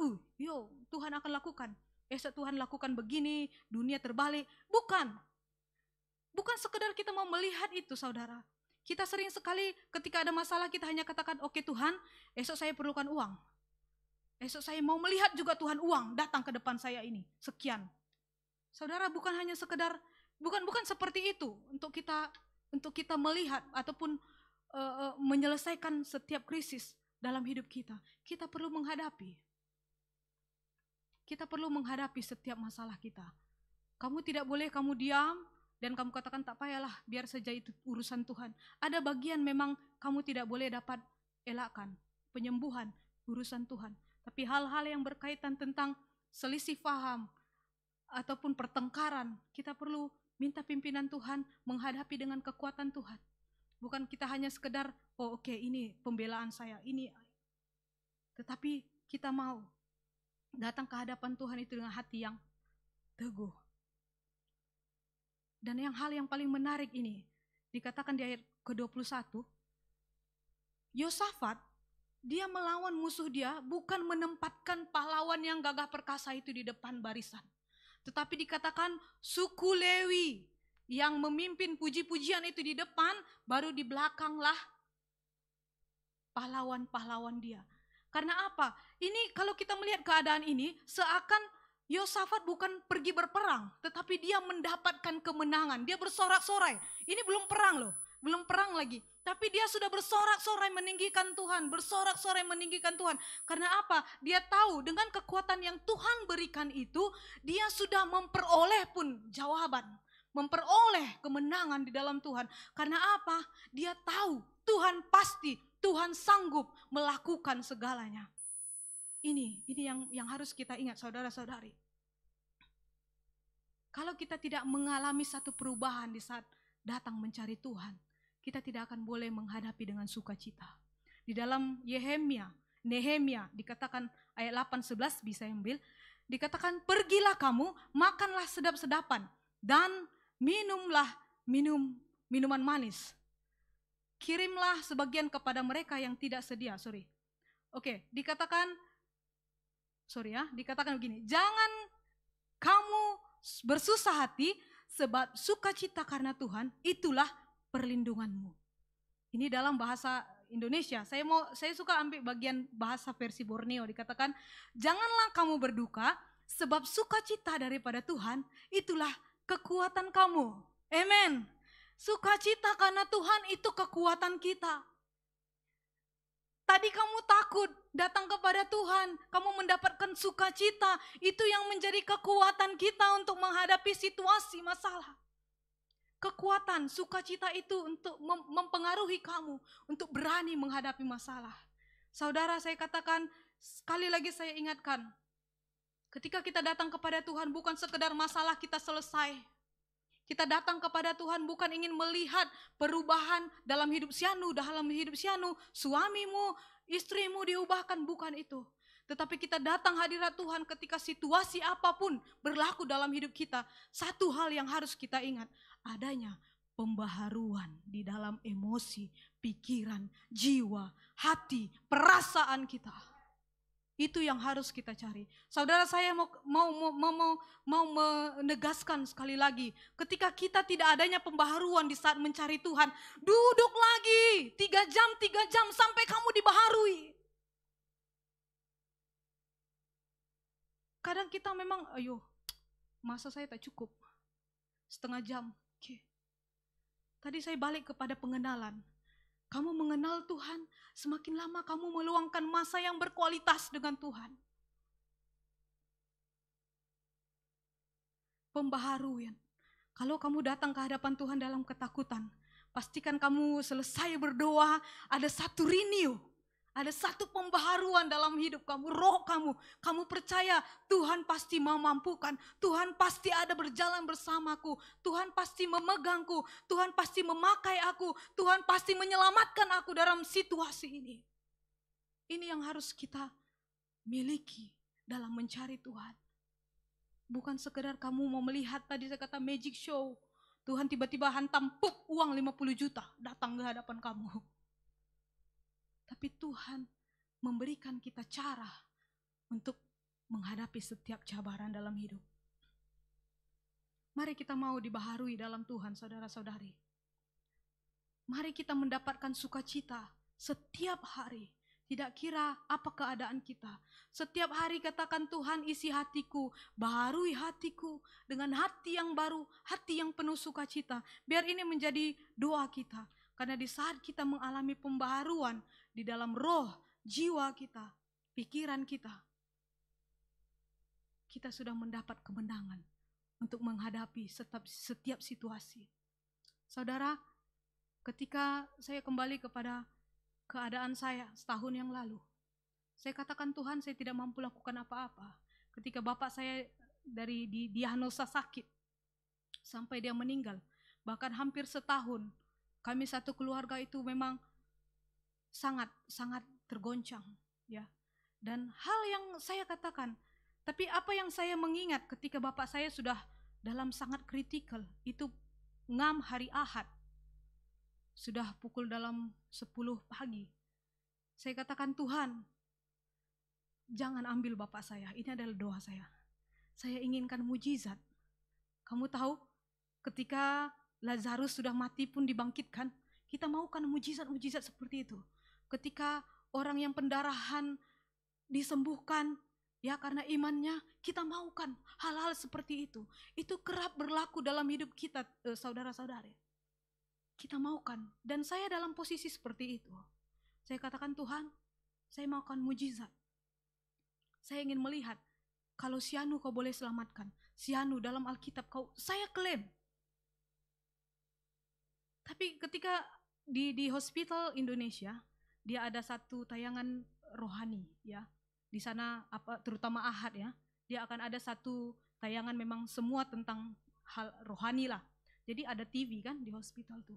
C: Tuhan akan lakukan. Esok Tuhan lakukan begini, dunia terbalik. Bukan sekedar kita mau melihat itu, saudara. Kita sering sekali ketika ada masalah kita hanya katakan, oke Tuhan, esok saya perlukan uang. Esok saya mau melihat juga Tuhan uang datang ke depan saya ini, sekian. Saudara, bukan hanya sekedar, bukan seperti itu untuk kita melihat ataupun menyelesaikan setiap krisis dalam hidup kita. Kita perlu menghadapi. Kita perlu menghadapi setiap masalah kita. Kamu tidak boleh kamu diam dan kamu katakan tak payahlah, biar saja itu urusan Tuhan. Ada bagian memang kamu tidak boleh dapat elakkan, penyembuhan, urusan Tuhan. Tapi hal-hal yang berkaitan tentang selisih paham ataupun pertengkaran, kita perlu minta pimpinan Tuhan, menghadapi dengan kekuatan Tuhan. Bukan kita hanya sekedar, oke, ini pembelaan saya, ini. Tetapi kita mau datang ke hadapan Tuhan itu dengan hati yang teguh. Dan hal yang paling menarik ini, dikatakan di ayat ke-21, Yosafat, dia melawan musuh dia, bukan menempatkan pahlawan yang gagah perkasa itu di depan barisan. Tetapi dikatakan suku Lewi yang memimpin puji-pujian itu di depan, baru di belakanglah pahlawan-pahlawan dia. Karena apa? Ini kalau kita melihat keadaan ini, seakan Yosafat bukan pergi berperang, tetapi dia mendapatkan kemenangan. Dia bersorak-sorai. Ini belum perang loh, belum perang lagi. Tapi dia sudah bersorak-sorai meninggikan Tuhan, bersorak-sorai meninggikan Tuhan. Karena apa? Dia tahu dengan kekuatan yang Tuhan berikan itu, dia sudah memperoleh pun jawaban, memperoleh kemenangan di dalam Tuhan. Karena apa? Dia tahu Tuhan pasti, Tuhan sanggup melakukan segalanya. Ini yang harus kita ingat, saudara-saudari. Kalau kita tidak mengalami satu perubahan di saat datang mencari Tuhan, kita tidak akan boleh menghadapi dengan sukacita. Di dalam Nehemia dikatakan ayat 8-11 bisa ambil, dikatakan pergilah kamu, makanlah sedap-sedapan dan minumlah minuman manis. Kirimlah sebagian kepada mereka yang tidak sedia. Dikatakan begini, jangan kamu bersusah hati sebab sukacita karena Tuhan itulah perlindunganmu. Ini dalam bahasa Indonesia. Saya suka ambil bagian bahasa versi Borneo, dikatakan janganlah kamu berduka sebab sukacita daripada Tuhan itulah kekuatan kamu. Amen. Sukacita karena Tuhan itu kekuatan kita. Tadi kamu takut datang kepada Tuhan, kamu mendapatkan sukacita, itu yang menjadi kekuatan kita untuk menghadapi situasi masalah. Kekuatan, sukacita itu untuk mempengaruhi kamu, untuk berani menghadapi masalah. Saudara, saya katakan, sekali lagi saya ingatkan, ketika kita datang kepada Tuhan bukan sekedar masalah kita selesai. Kita datang kepada Tuhan bukan ingin melihat perubahan dalam hidup Sianu, suamimu, istrimu diubahkan, bukan itu. Tetapi kita datang hadirat Tuhan ketika situasi apapun berlaku dalam hidup kita. Satu hal yang harus kita ingat, adanya pembaharuan di dalam emosi, pikiran, jiwa, hati, perasaan kita. Itu yang harus kita cari. Saudara, saya mau menegaskan sekali lagi, ketika kita tidak adanya pembaharuan di saat mencari Tuhan, duduk lagi 3 jam sampai kamu dibaharui. Kadang kita memang, masa saya tak cukup, setengah jam. Okay. Tadi saya balik kepada pengenalan. Kamu mengenal Tuhan, semakin lama kamu meluangkan masa yang berkualitas dengan Tuhan. Pembaharuan. Kalau kamu datang ke hadapan Tuhan dalam ketakutan, pastikan kamu selesai berdoa, ada satu renew. Ada satu pembaharuan dalam hidup kamu, roh kamu. Kamu percaya Tuhan pasti memampukan. Tuhan pasti ada berjalan bersamaku. Tuhan pasti memegangku. Tuhan pasti memakai aku. Tuhan pasti menyelamatkan aku dalam situasi ini. Ini yang harus kita miliki dalam mencari Tuhan. Bukan sekedar kamu mau melihat tadi saya kata magic show. Tuhan tiba-tiba hantam puk uang 50 juta datang ke hadapan kamu. Tapi Tuhan memberikan kita cara untuk menghadapi setiap cabaran dalam hidup. Mari kita mau dibaharui dalam Tuhan, saudara-saudari. Mari kita mendapatkan sukacita setiap hari. Tidak kira apa keadaan kita. Setiap hari katakan, Tuhan isi hatiku, baharui hatiku dengan hati yang baru, hati yang penuh sukacita. Biar ini menjadi doa kita. Karena di saat kita mengalami pembaharuan di dalam roh, jiwa kita, pikiran kita, kita sudah mendapat kemenangan untuk menghadapi setiap situasi. Saudara, ketika saya kembali kepada keadaan saya setahun yang lalu, saya katakan, Tuhan, saya tidak mampu lakukan apa-apa. Ketika bapak saya dari didiagnosa sakit sampai dia meninggal, bahkan hampir setahun, kami satu keluarga itu memang sangat tergoncang, ya. Dan hal yang saya katakan, tapi apa yang saya mengingat ketika bapak saya sudah dalam sangat kritikal, itu ngam hari Ahad, sudah pukul dalam 10 pagi. Saya katakan, Tuhan, jangan ambil bapak saya, ini adalah doa saya. Saya inginkan mujizat. Kamu tahu, ketika Lazarus sudah mati pun dibangkitkan, kita maukan mujizat-mujizat seperti itu. Ketika orang yang pendarahan disembuhkan, ya karena imannya, kita maukan hal-hal seperti itu. Itu kerap berlaku dalam hidup kita, saudara-saudari. Kita maukan, dan saya dalam posisi seperti itu. Saya katakan, Tuhan, saya maukan mujizat. Saya ingin melihat, kalau Sianu kau boleh selamatkan, Sianu dalam Alkitab saya klaim. Tapi ketika di Hospital Indonesia, dia ada satu tayangan rohani, ya. Di sana terutama Ahad, ya. Dia akan ada satu tayangan memang semua tentang hal rohani lah. Jadi ada TV kan di hospital tuh.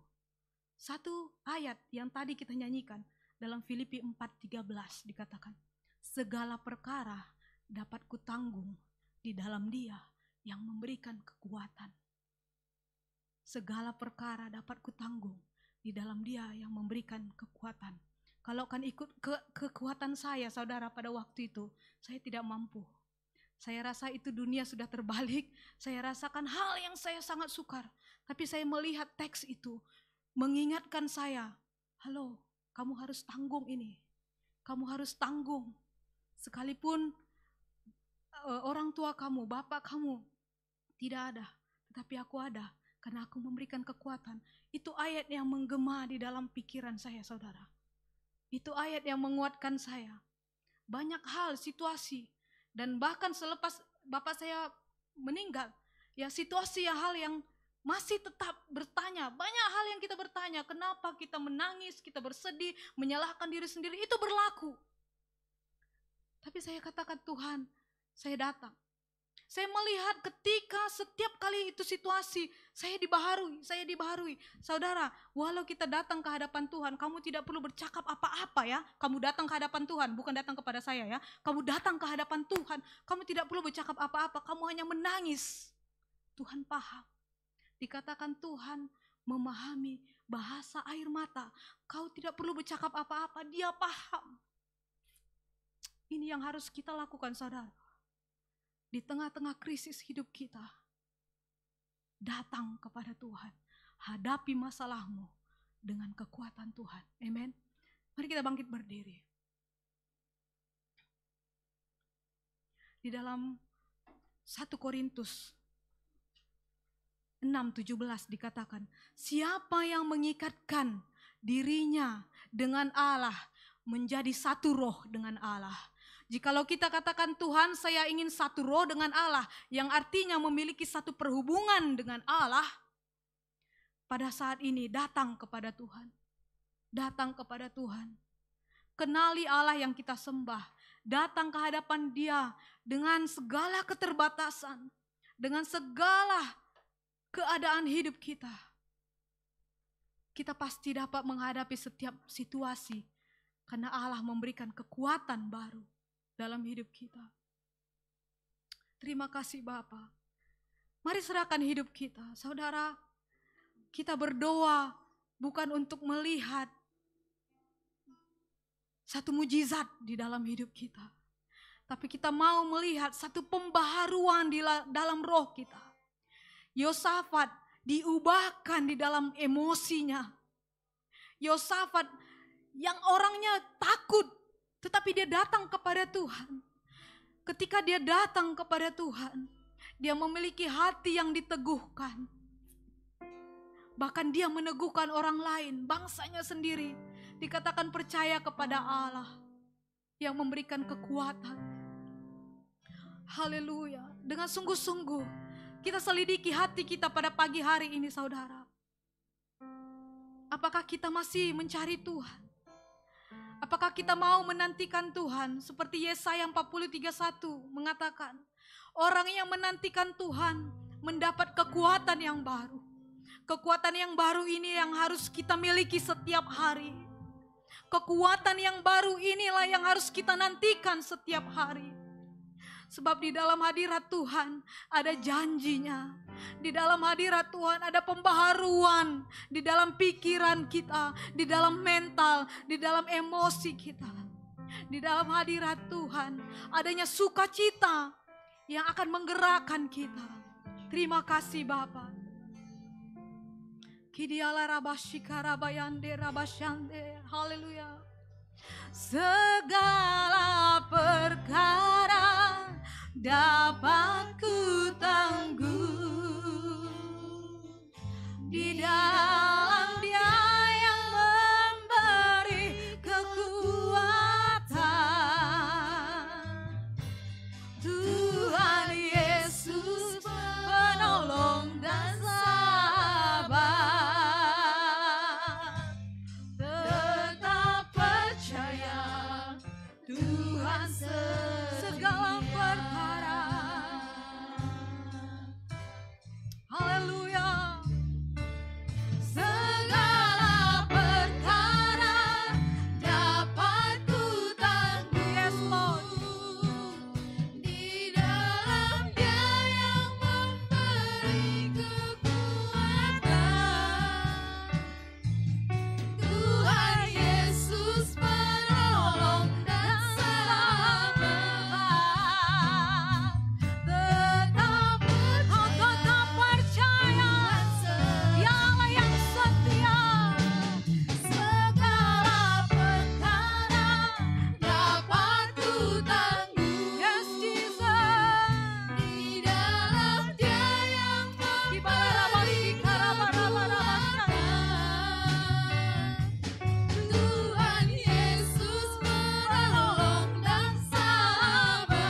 C: Satu ayat yang tadi kita nyanyikan dalam Filipi 4:13 dikatakan, segala perkara dapat kutanggung di dalam Dia yang memberikan kekuatan. Segala perkara dapat kutanggung di dalam Dia yang memberikan kekuatan. Kalau kan ikut kekuatan saya, saudara, pada waktu itu, saya tidak mampu. Saya rasa itu dunia sudah terbalik, saya rasakan hal yang saya sangat sukar. Tapi saya melihat teks itu, mengingatkan saya, halo, kamu harus tanggung ini. Kamu harus tanggung. Sekalipun orang tua kamu, bapak kamu tidak ada, tetapi aku ada. Karena aku memberikan kekuatan. Itu ayat yang menggema di dalam pikiran saya, saudara. Itu ayat yang menguatkan saya. Banyak hal, situasi. Dan bahkan selepas bapak saya meninggal, ya situasi hal yang masih tetap bertanya. Banyak hal yang kita bertanya, kenapa kita menangis, kita bersedih, menyalahkan diri sendiri, itu berlaku. Tapi saya katakan, Tuhan, saya datang. Saya melihat ketika setiap kali itu situasi, saya dibaharui. Saudara, walau kita datang ke hadapan Tuhan, kamu tidak perlu bercakap apa-apa ya. Kamu datang ke hadapan Tuhan, bukan datang kepada saya ya. Kamu datang ke hadapan Tuhan, kamu tidak perlu bercakap apa-apa, kamu hanya menangis. Tuhan paham. Dikatakan Tuhan memahami bahasa air mata. Kau tidak perlu bercakap apa-apa, Dia paham. Ini yang harus kita lakukan, saudara. Di tengah-tengah krisis hidup kita, datang kepada Tuhan, hadapi masalahmu dengan kekuatan Tuhan. Amen. Mari kita bangkit berdiri. Di dalam 1 Korintus 6:17 dikatakan, siapa yang mengikatkan dirinya dengan Allah menjadi satu roh dengan Allah. Jikalau kita katakan, Tuhan, saya ingin satu roh dengan Allah, yang artinya memiliki satu perhubungan dengan Allah, pada saat ini datang kepada Tuhan. Datang kepada Tuhan. Kenali Allah yang kita sembah. Datang ke hadapan Dia dengan segala keterbatasan. Dengan segala keadaan hidup kita. Kita pasti dapat menghadapi setiap situasi. Karena Allah memberikan kekuatan baru dalam hidup kita. Terima kasih Bapa. Mari serahkan hidup kita. Saudara, kita berdoa bukan untuk melihat satu mujizat di dalam hidup kita. Tapi kita mau melihat satu pembaharuan di dalam roh kita. Yosafat diubahkan di dalam emosinya. Yosafat yang orangnya takut, tetapi dia datang kepada Tuhan. Ketika dia datang kepada Tuhan, dia memiliki hati yang diteguhkan. Bahkan dia meneguhkan orang lain, bangsanya sendiri. Dikatakan percaya kepada Allah yang memberikan kekuatan. Haleluya. Dengan sungguh-sungguh kita selidiki hati kita pada pagi hari ini saudara. Apakah kita masih mencari Tuhan? Apakah kita mau menantikan Tuhan? Seperti Yesaya 40:31 mengatakan, orang yang menantikan Tuhan mendapat kekuatan yang baru. Kekuatan yang baru ini yang harus kita miliki setiap hari. Kekuatan yang baru inilah yang harus kita nantikan setiap hari. Sebab di dalam hadirat Tuhan ada janjinya. Di dalam hadirat Tuhan ada pembaharuan. Di dalam pikiran kita, di dalam mental, di dalam emosi kita. Di dalam hadirat Tuhan adanya sukacita yang akan menggerakkan kita. Terima kasih Bapa. Kidiala rabashika rabayande rabasyande. Haleluya. Segala perkara dapat ku tangguh di dalam Dia yang memberi kekuatan. Tuhan Yesus penolong dan sabar. Tetap percaya Tuhan segala perkara. Haleluya. Segala perkara dapat ku tangguh. Yes, Lord. Di dalam Dia yang memberi kekuatan. Tuhan Yesus penolong dan sabar. Tetap percaya Dia Allah yang setia. Segala perkara dapat ku tangguh. Yes, Jesus. Di dalam Dia yang memberi kekuatan. Tuhan Yesus penolong dan sabar.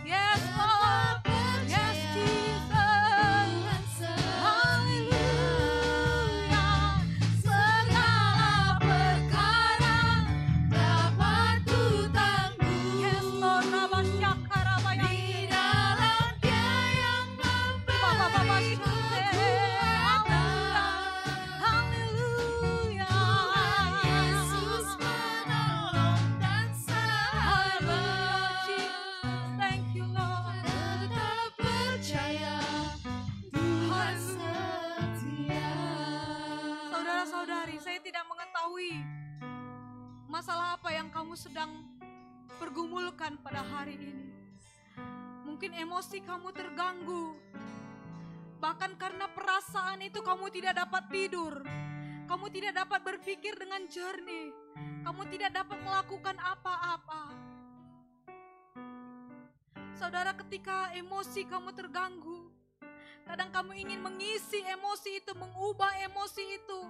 C: Yes, Lord. Yes, Jesus. Haleluya. Segala perkara dapat ku tangguh. Yes, Lord. Rabasyaka rabayande. Di dalam Dia yang memberi kekuatan. Haleluya. Yesus penolong dan sabar. Thank you, Lord. Tetap percaya Tuhan setia. Saudara-saudari, saya tidak mengetahui masalah apa yang kamu sedang pergumulkan pada hari ini. Mungkin emosi kamu terganggu. Bahkan karena perasaan itu kamu tidak dapat tidur. Kamu tidak dapat berpikir dengan jernih. Kamu tidak dapat melakukan apa-apa. Saudara, ketika emosi kamu terganggu, kadang kamu ingin mengisi emosi itu, mengubah emosi itu.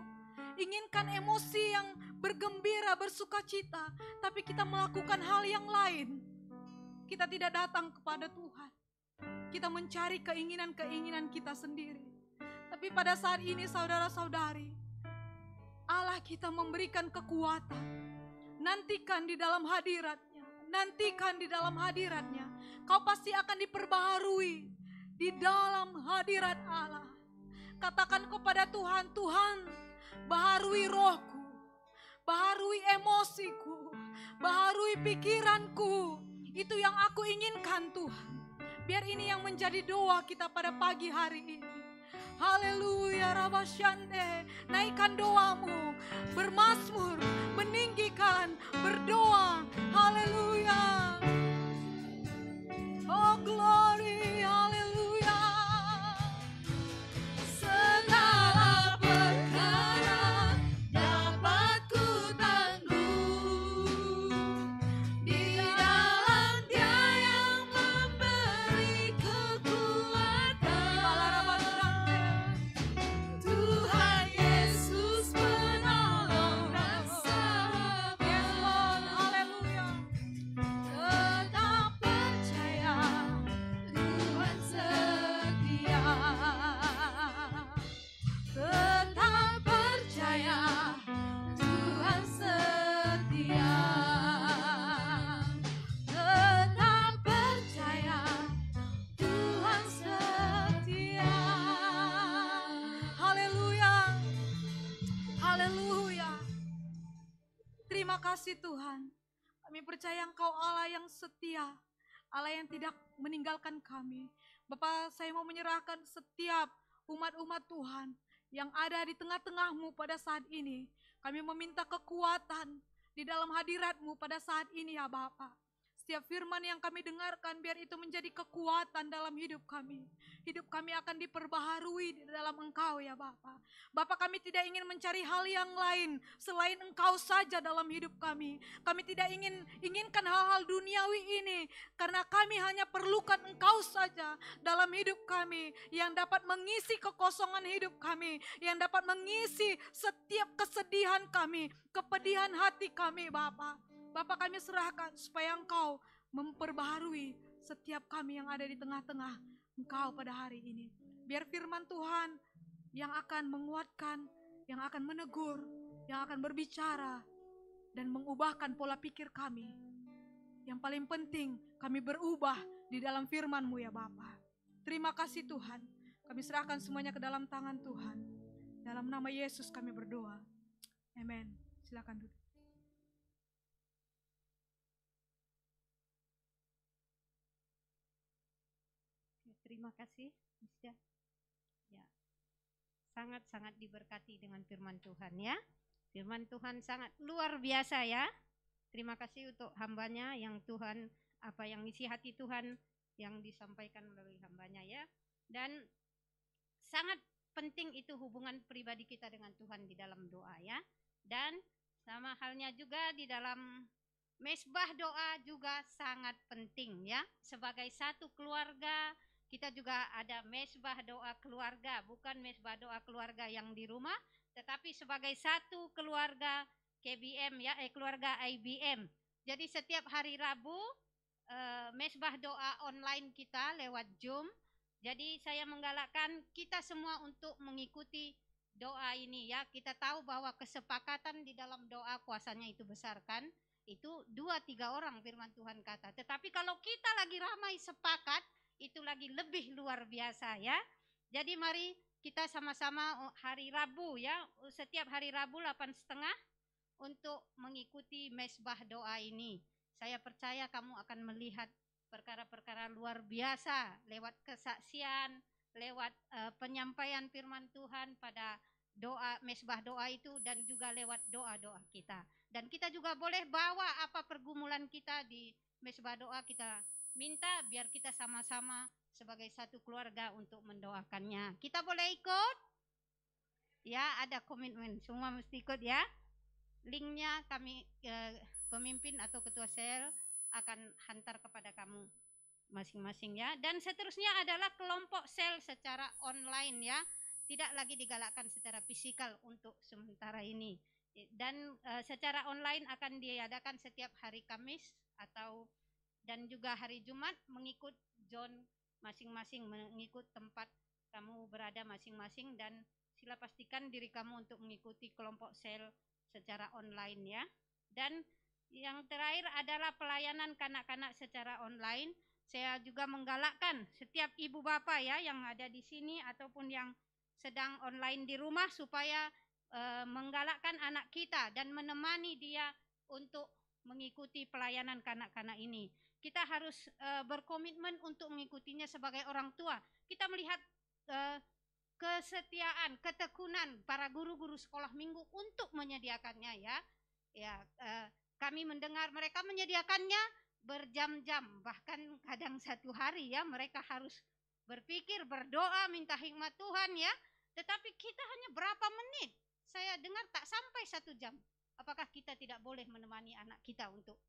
C: Inginkan emosi yang bergembira, bersukacita, tapi kita melakukan hal yang lain. Kita tidak datang kepada Tuhan. Kita mencari keinginan-keinginan kita sendiri. Tapi pada saat ini saudara-saudari, Allah kita memberikan kekuatan. Nantikan di dalam hadiratnya. Nantikan di dalam hadiratnya. Kau pasti akan diperbaharui di dalam hadirat Allah. Katakan kepada Tuhan, Tuhan, baharui rohku, baharui emosiku, baharui pikiranku. Itu yang aku inginkan Tuhan. Biar ini yang menjadi doa kita pada pagi hari ini. Haleluya, Rabasyande. Naikkan doamu, bermazmur, meninggikan, berdoa. Haleluya. Oh glory, haleluya. Segala perkara dapat ku tanggung di dalam Dia yang memberi kekuatan. Tuhan Yesus penolong dan sahabat. Yes Lord, haleluya. Tetap percaya Tuhan setia. Tetap percaya Tuhan setia. Tetap percaya Tuhan setia. Haleluya. Haleluya. Terima kasih Tuhan. Kami percaya Engkau Allah yang setia, Allah yang tidak meninggalkan kami. Bapa, saya mau menyerahkan setiap umat-umat Tuhan yang ada di tengah-tengah-Mu pada saat ini. Kami meminta kekuatan di dalam hadirat-Mu pada saat ini ya Bapa. Setiap firman yang kami dengarkan biar itu menjadi kekuatan dalam hidup kami. Hidup kami akan diperbaharui di dalam Engkau ya Bapa. Bapa, kami tidak ingin mencari hal yang lain selain Engkau saja dalam hidup kami. Kami tidak inginkan hal-hal duniawi ini karena kami hanya perlukan Engkau saja dalam hidup kami yang dapat mengisi kekosongan hidup kami, yang dapat mengisi setiap kesedihan kami, kepedihan hati kami Bapa. Bapak, kami serahkan supaya Engkau memperbaharui setiap kami yang ada di tengah-tengah Engkau pada hari ini. Biar firman Tuhan yang akan menguatkan, yang akan menegur, yang akan berbicara dan mengubahkan pola pikir kami. Yang paling penting kami berubah di dalam firman-Mu ya Bapa. Terima kasih Tuhan. Kami serahkan semuanya ke dalam tangan Tuhan. Dalam nama Yesus kami berdoa. Amin. Silakan duduk.
D: Terima kasih, Misda. Ya, sangat-sangat diberkati dengan firman Tuhan ya. Firman Tuhan sangat luar biasa ya. Terima kasih untuk hambanya yang Tuhan, yang isi hati Tuhan yang disampaikan melalui hambanya ya. Dan sangat penting itu hubungan pribadi kita dengan Tuhan di dalam doa ya. Dan sama halnya juga di dalam mesbah doa juga sangat penting ya. Sebagai satu keluarga, kita juga ada mesbah doa keluarga, bukan mesbah doa keluarga yang di rumah, tetapi sebagai satu keluarga KBM ya, keluarga IBM. Jadi setiap hari Rabu mesbah doa online kita lewat Zoom. Jadi saya menggalakkan kita semua untuk mengikuti doa ini ya. Kita tahu bahwa kesepakatan di dalam doa kuasanya itu besar kan. Itu 2-3 orang firman Tuhan kata. Tetapi kalau kita lagi ramai sepakat, itu lagi lebih luar biasa ya. Jadi mari kita sama-sama hari Rabu ya, setiap hari Rabu 8.30 untuk mengikuti mesbah doa ini. Saya percaya kamu akan melihat perkara-perkara luar biasa lewat kesaksian, lewat penyampaian firman Tuhan pada doa mesbah doa itu, dan juga lewat doa-doa kita. Dan kita juga boleh bawa apa pergumulan kita di mesbah doa, kita minta biar kita sama-sama sebagai satu keluarga untuk mendoakannya. Kita boleh ikut? Ya, ada komitmen, semua mesti ikut ya. Linknya kami pemimpin atau ketua sel akan hantar kepada kamu masing-masing ya. Dan seterusnya adalah kelompok sel secara online ya. Tidak lagi digalakkan secara fisikal untuk sementara ini. Dan secara online akan diadakan setiap hari Kamis dan juga hari Jumat, mengikut zone masing-masing, mengikut tempat kamu berada masing-masing dan sila pastikan diri kamu untuk mengikuti kelompok sel secara online ya. Dan yang terakhir adalah pelayanan kanak-kanak secara online. Saya juga menggalakkan setiap ibu bapak ya yang ada di sini ataupun yang sedang online di rumah supaya menggalakkan anak kita dan menemani dia untuk mengikuti pelayanan kanak-kanak ini. Kita harus berkomitmen untuk mengikutinya sebagai orang tua. Kita melihat kesetiaan, ketekunan para guru-guru sekolah minggu untuk menyediakannya ya. Kami mendengar mereka menyediakannya berjam-jam, bahkan kadang 1 hari ya. Mereka harus berpikir, berdoa, minta hikmat Tuhan ya. Tetapi kita hanya berapa menit? Saya dengar tak sampai 1 jam. Apakah kita tidak boleh menemani anak kita untuk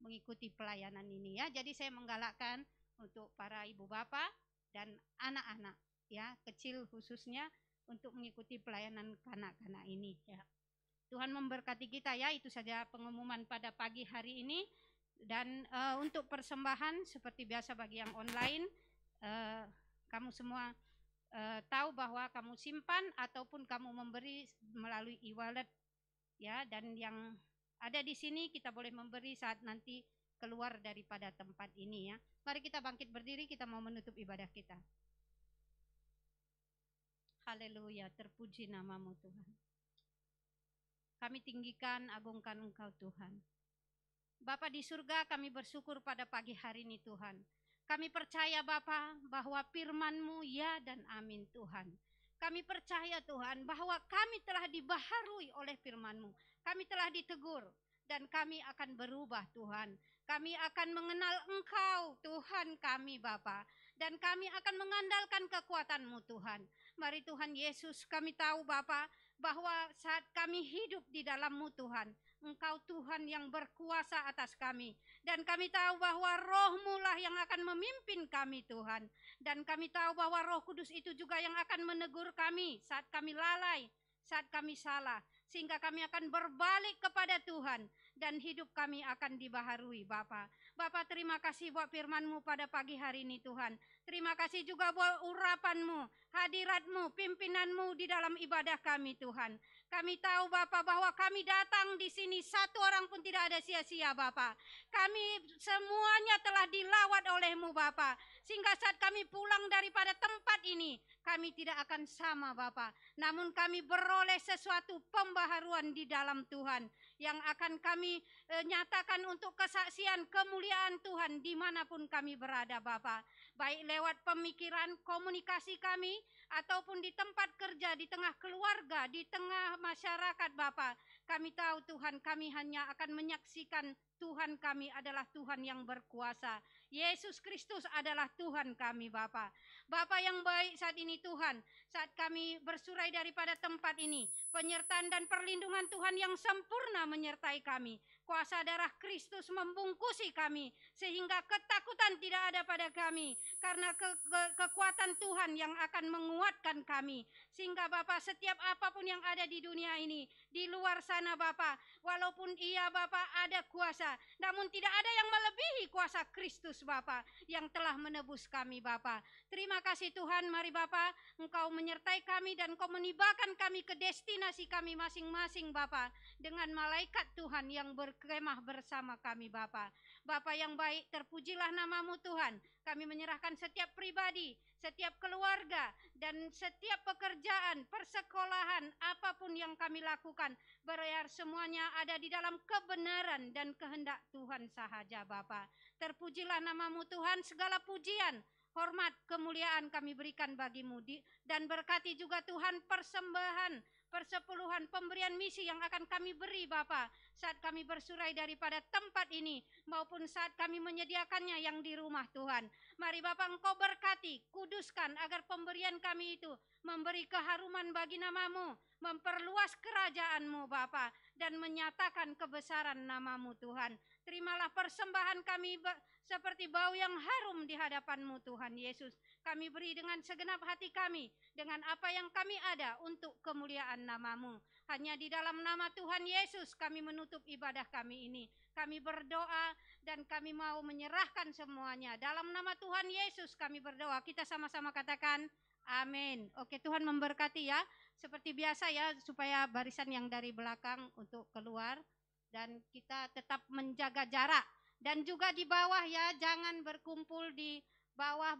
D: mengikuti pelayanan ini ya? Jadi saya menggalakkan untuk para ibu bapak dan anak-anak ya, kecil khususnya untuk mengikuti pelayanan kanak-kanak ini ya. Tuhan memberkati kita ya. Itu saja pengumuman pada pagi hari ini. Dan untuk persembahan seperti biasa bagi yang online, kamu semua tahu bahwa kamu simpan ataupun kamu memberi melalui e-wallet ya. Dan yang ada di sini kita boleh memberi saat nanti keluar daripada tempat ini ya. Mari kita bangkit berdiri, kita mau menutup ibadah kita. Haleluya, terpuji namamu Tuhan. Kami tinggikan, agungkan Engkau Tuhan. Bapa di surga, kami bersyukur pada pagi hari ini Tuhan. Kami percaya Bapa bahwa firman-Mu ya dan amin Tuhan. Kami percaya Tuhan bahwa kami telah dibaharui oleh firman-Mu. Kami telah ditegur dan kami akan berubah Tuhan. Kami akan mengenal Engkau Tuhan kami Bapa. Dan kami akan mengandalkan kekuatan-Mu Tuhan. Mari Tuhan Yesus, kami tahu Bapa bahwa saat kami hidup di dalam-Mu Tuhan, Engkau Tuhan yang berkuasa atas kami. Dan kami tahu bahwa Roh-Mu lah yang akan memimpin kami Tuhan. Dan kami tahu bahwa Roh Kudus itu juga yang akan menegur kami saat kami lalai, saat kami salah. Sehingga kami akan berbalik kepada Tuhan dan hidup kami akan dibaharui Bapa. Bapa, terima kasih buat firman-Mu pada pagi hari ini Tuhan. Terima kasih juga buat urapan-Mu, hadirat-Mu, pimpinan-Mu di dalam ibadah kami Tuhan. Kami tahu Bapa bahwa kami datang di sini 1 orang pun tidak ada sia-sia Bapa. Kami semuanya telah dilawat oleh-Mu Bapa. Sehingga saat kami pulang daripada tempat ini, kami tidak akan sama Bapa. Namun kami beroleh sesuatu pembaharuan di dalam Tuhan. Yang akan kami nyatakan untuk kesaksian kemuliaan Tuhan dimanapun kami berada Bapa. Baik lewat pemikiran, komunikasi kami, ataupun di tempat kerja, di tengah keluarga, di tengah masyarakat Bapa. Kami tahu Tuhan, kami hanya akan menyaksikan Tuhan kami adalah Tuhan yang berkuasa. Yesus Kristus adalah Tuhan kami Bapa. Bapa yang baik saat ini Tuhan, saat kami bersurai daripada tempat ini, penyertaan dan perlindungan Tuhan yang sempurna menyertai kami. Kuasa darah Kristus membungkusi kami, sehingga ketakutan tidak ada pada kami. Karena kekuatan Tuhan yang akan menguatkan kami. Sehingga Bapa, setiap apapun yang ada di dunia ini, di luar sana Bapa, walaupun iya Bapa ada kuasa, namun tidak ada yang melebihi kuasa Kristus Bapa, yang telah menebus kami Bapa. Terima kasih Tuhan, mari Bapa, Engkau menyertai kami dan Engkau menibakan kami ke destinasi kami masing-masing Bapa, dengan malaikat Tuhan yang berkemah bersama kami Bapa. Bapa yang baik, terpujilah namamu Tuhan. Kami menyerahkan setiap pribadi, setiap keluarga, dan setiap pekerjaan, persekolahan, apapun yang kami lakukan, biar semuanya ada di dalam kebenaran dan kehendak Tuhan sahaja Bapa. Terpujilah namamu Tuhan, segala pujian, hormat, kemuliaan kami berikan bagimu. Dan berkati juga Tuhan persembahan, persepuluhan, pemberian misi yang akan kami beri Bapa, saat kami bersurai daripada tempat ini, maupun saat kami menyediakannya yang di rumah Tuhan. Mari Bapa, Engkau berkati, kuduskan, agar pemberian kami itu memberi keharuman bagi namamu, memperluas kerajaan-Mu Bapa, dan menyatakan kebesaran nama-Mu Tuhan. Terimalah persembahan kami seperti bau yang harum di hadapan-Mu Tuhan Yesus. Kami beri dengan segenap hati kami, dengan apa yang kami ada untuk kemuliaan nama-Mu. Hanya di dalam nama Tuhan Yesus kami menutup ibadah kami ini. Kami berdoa dan kami mau menyerahkan semuanya. Dalam nama Tuhan Yesus kami berdoa. Kita sama-sama katakan amin. Oke, Tuhan memberkati ya. Seperti biasa ya, supaya barisan yang dari belakang untuk keluar. Dan kita tetap menjaga jarak. Dan juga di bawah ya, jangan berkumpul di bawah.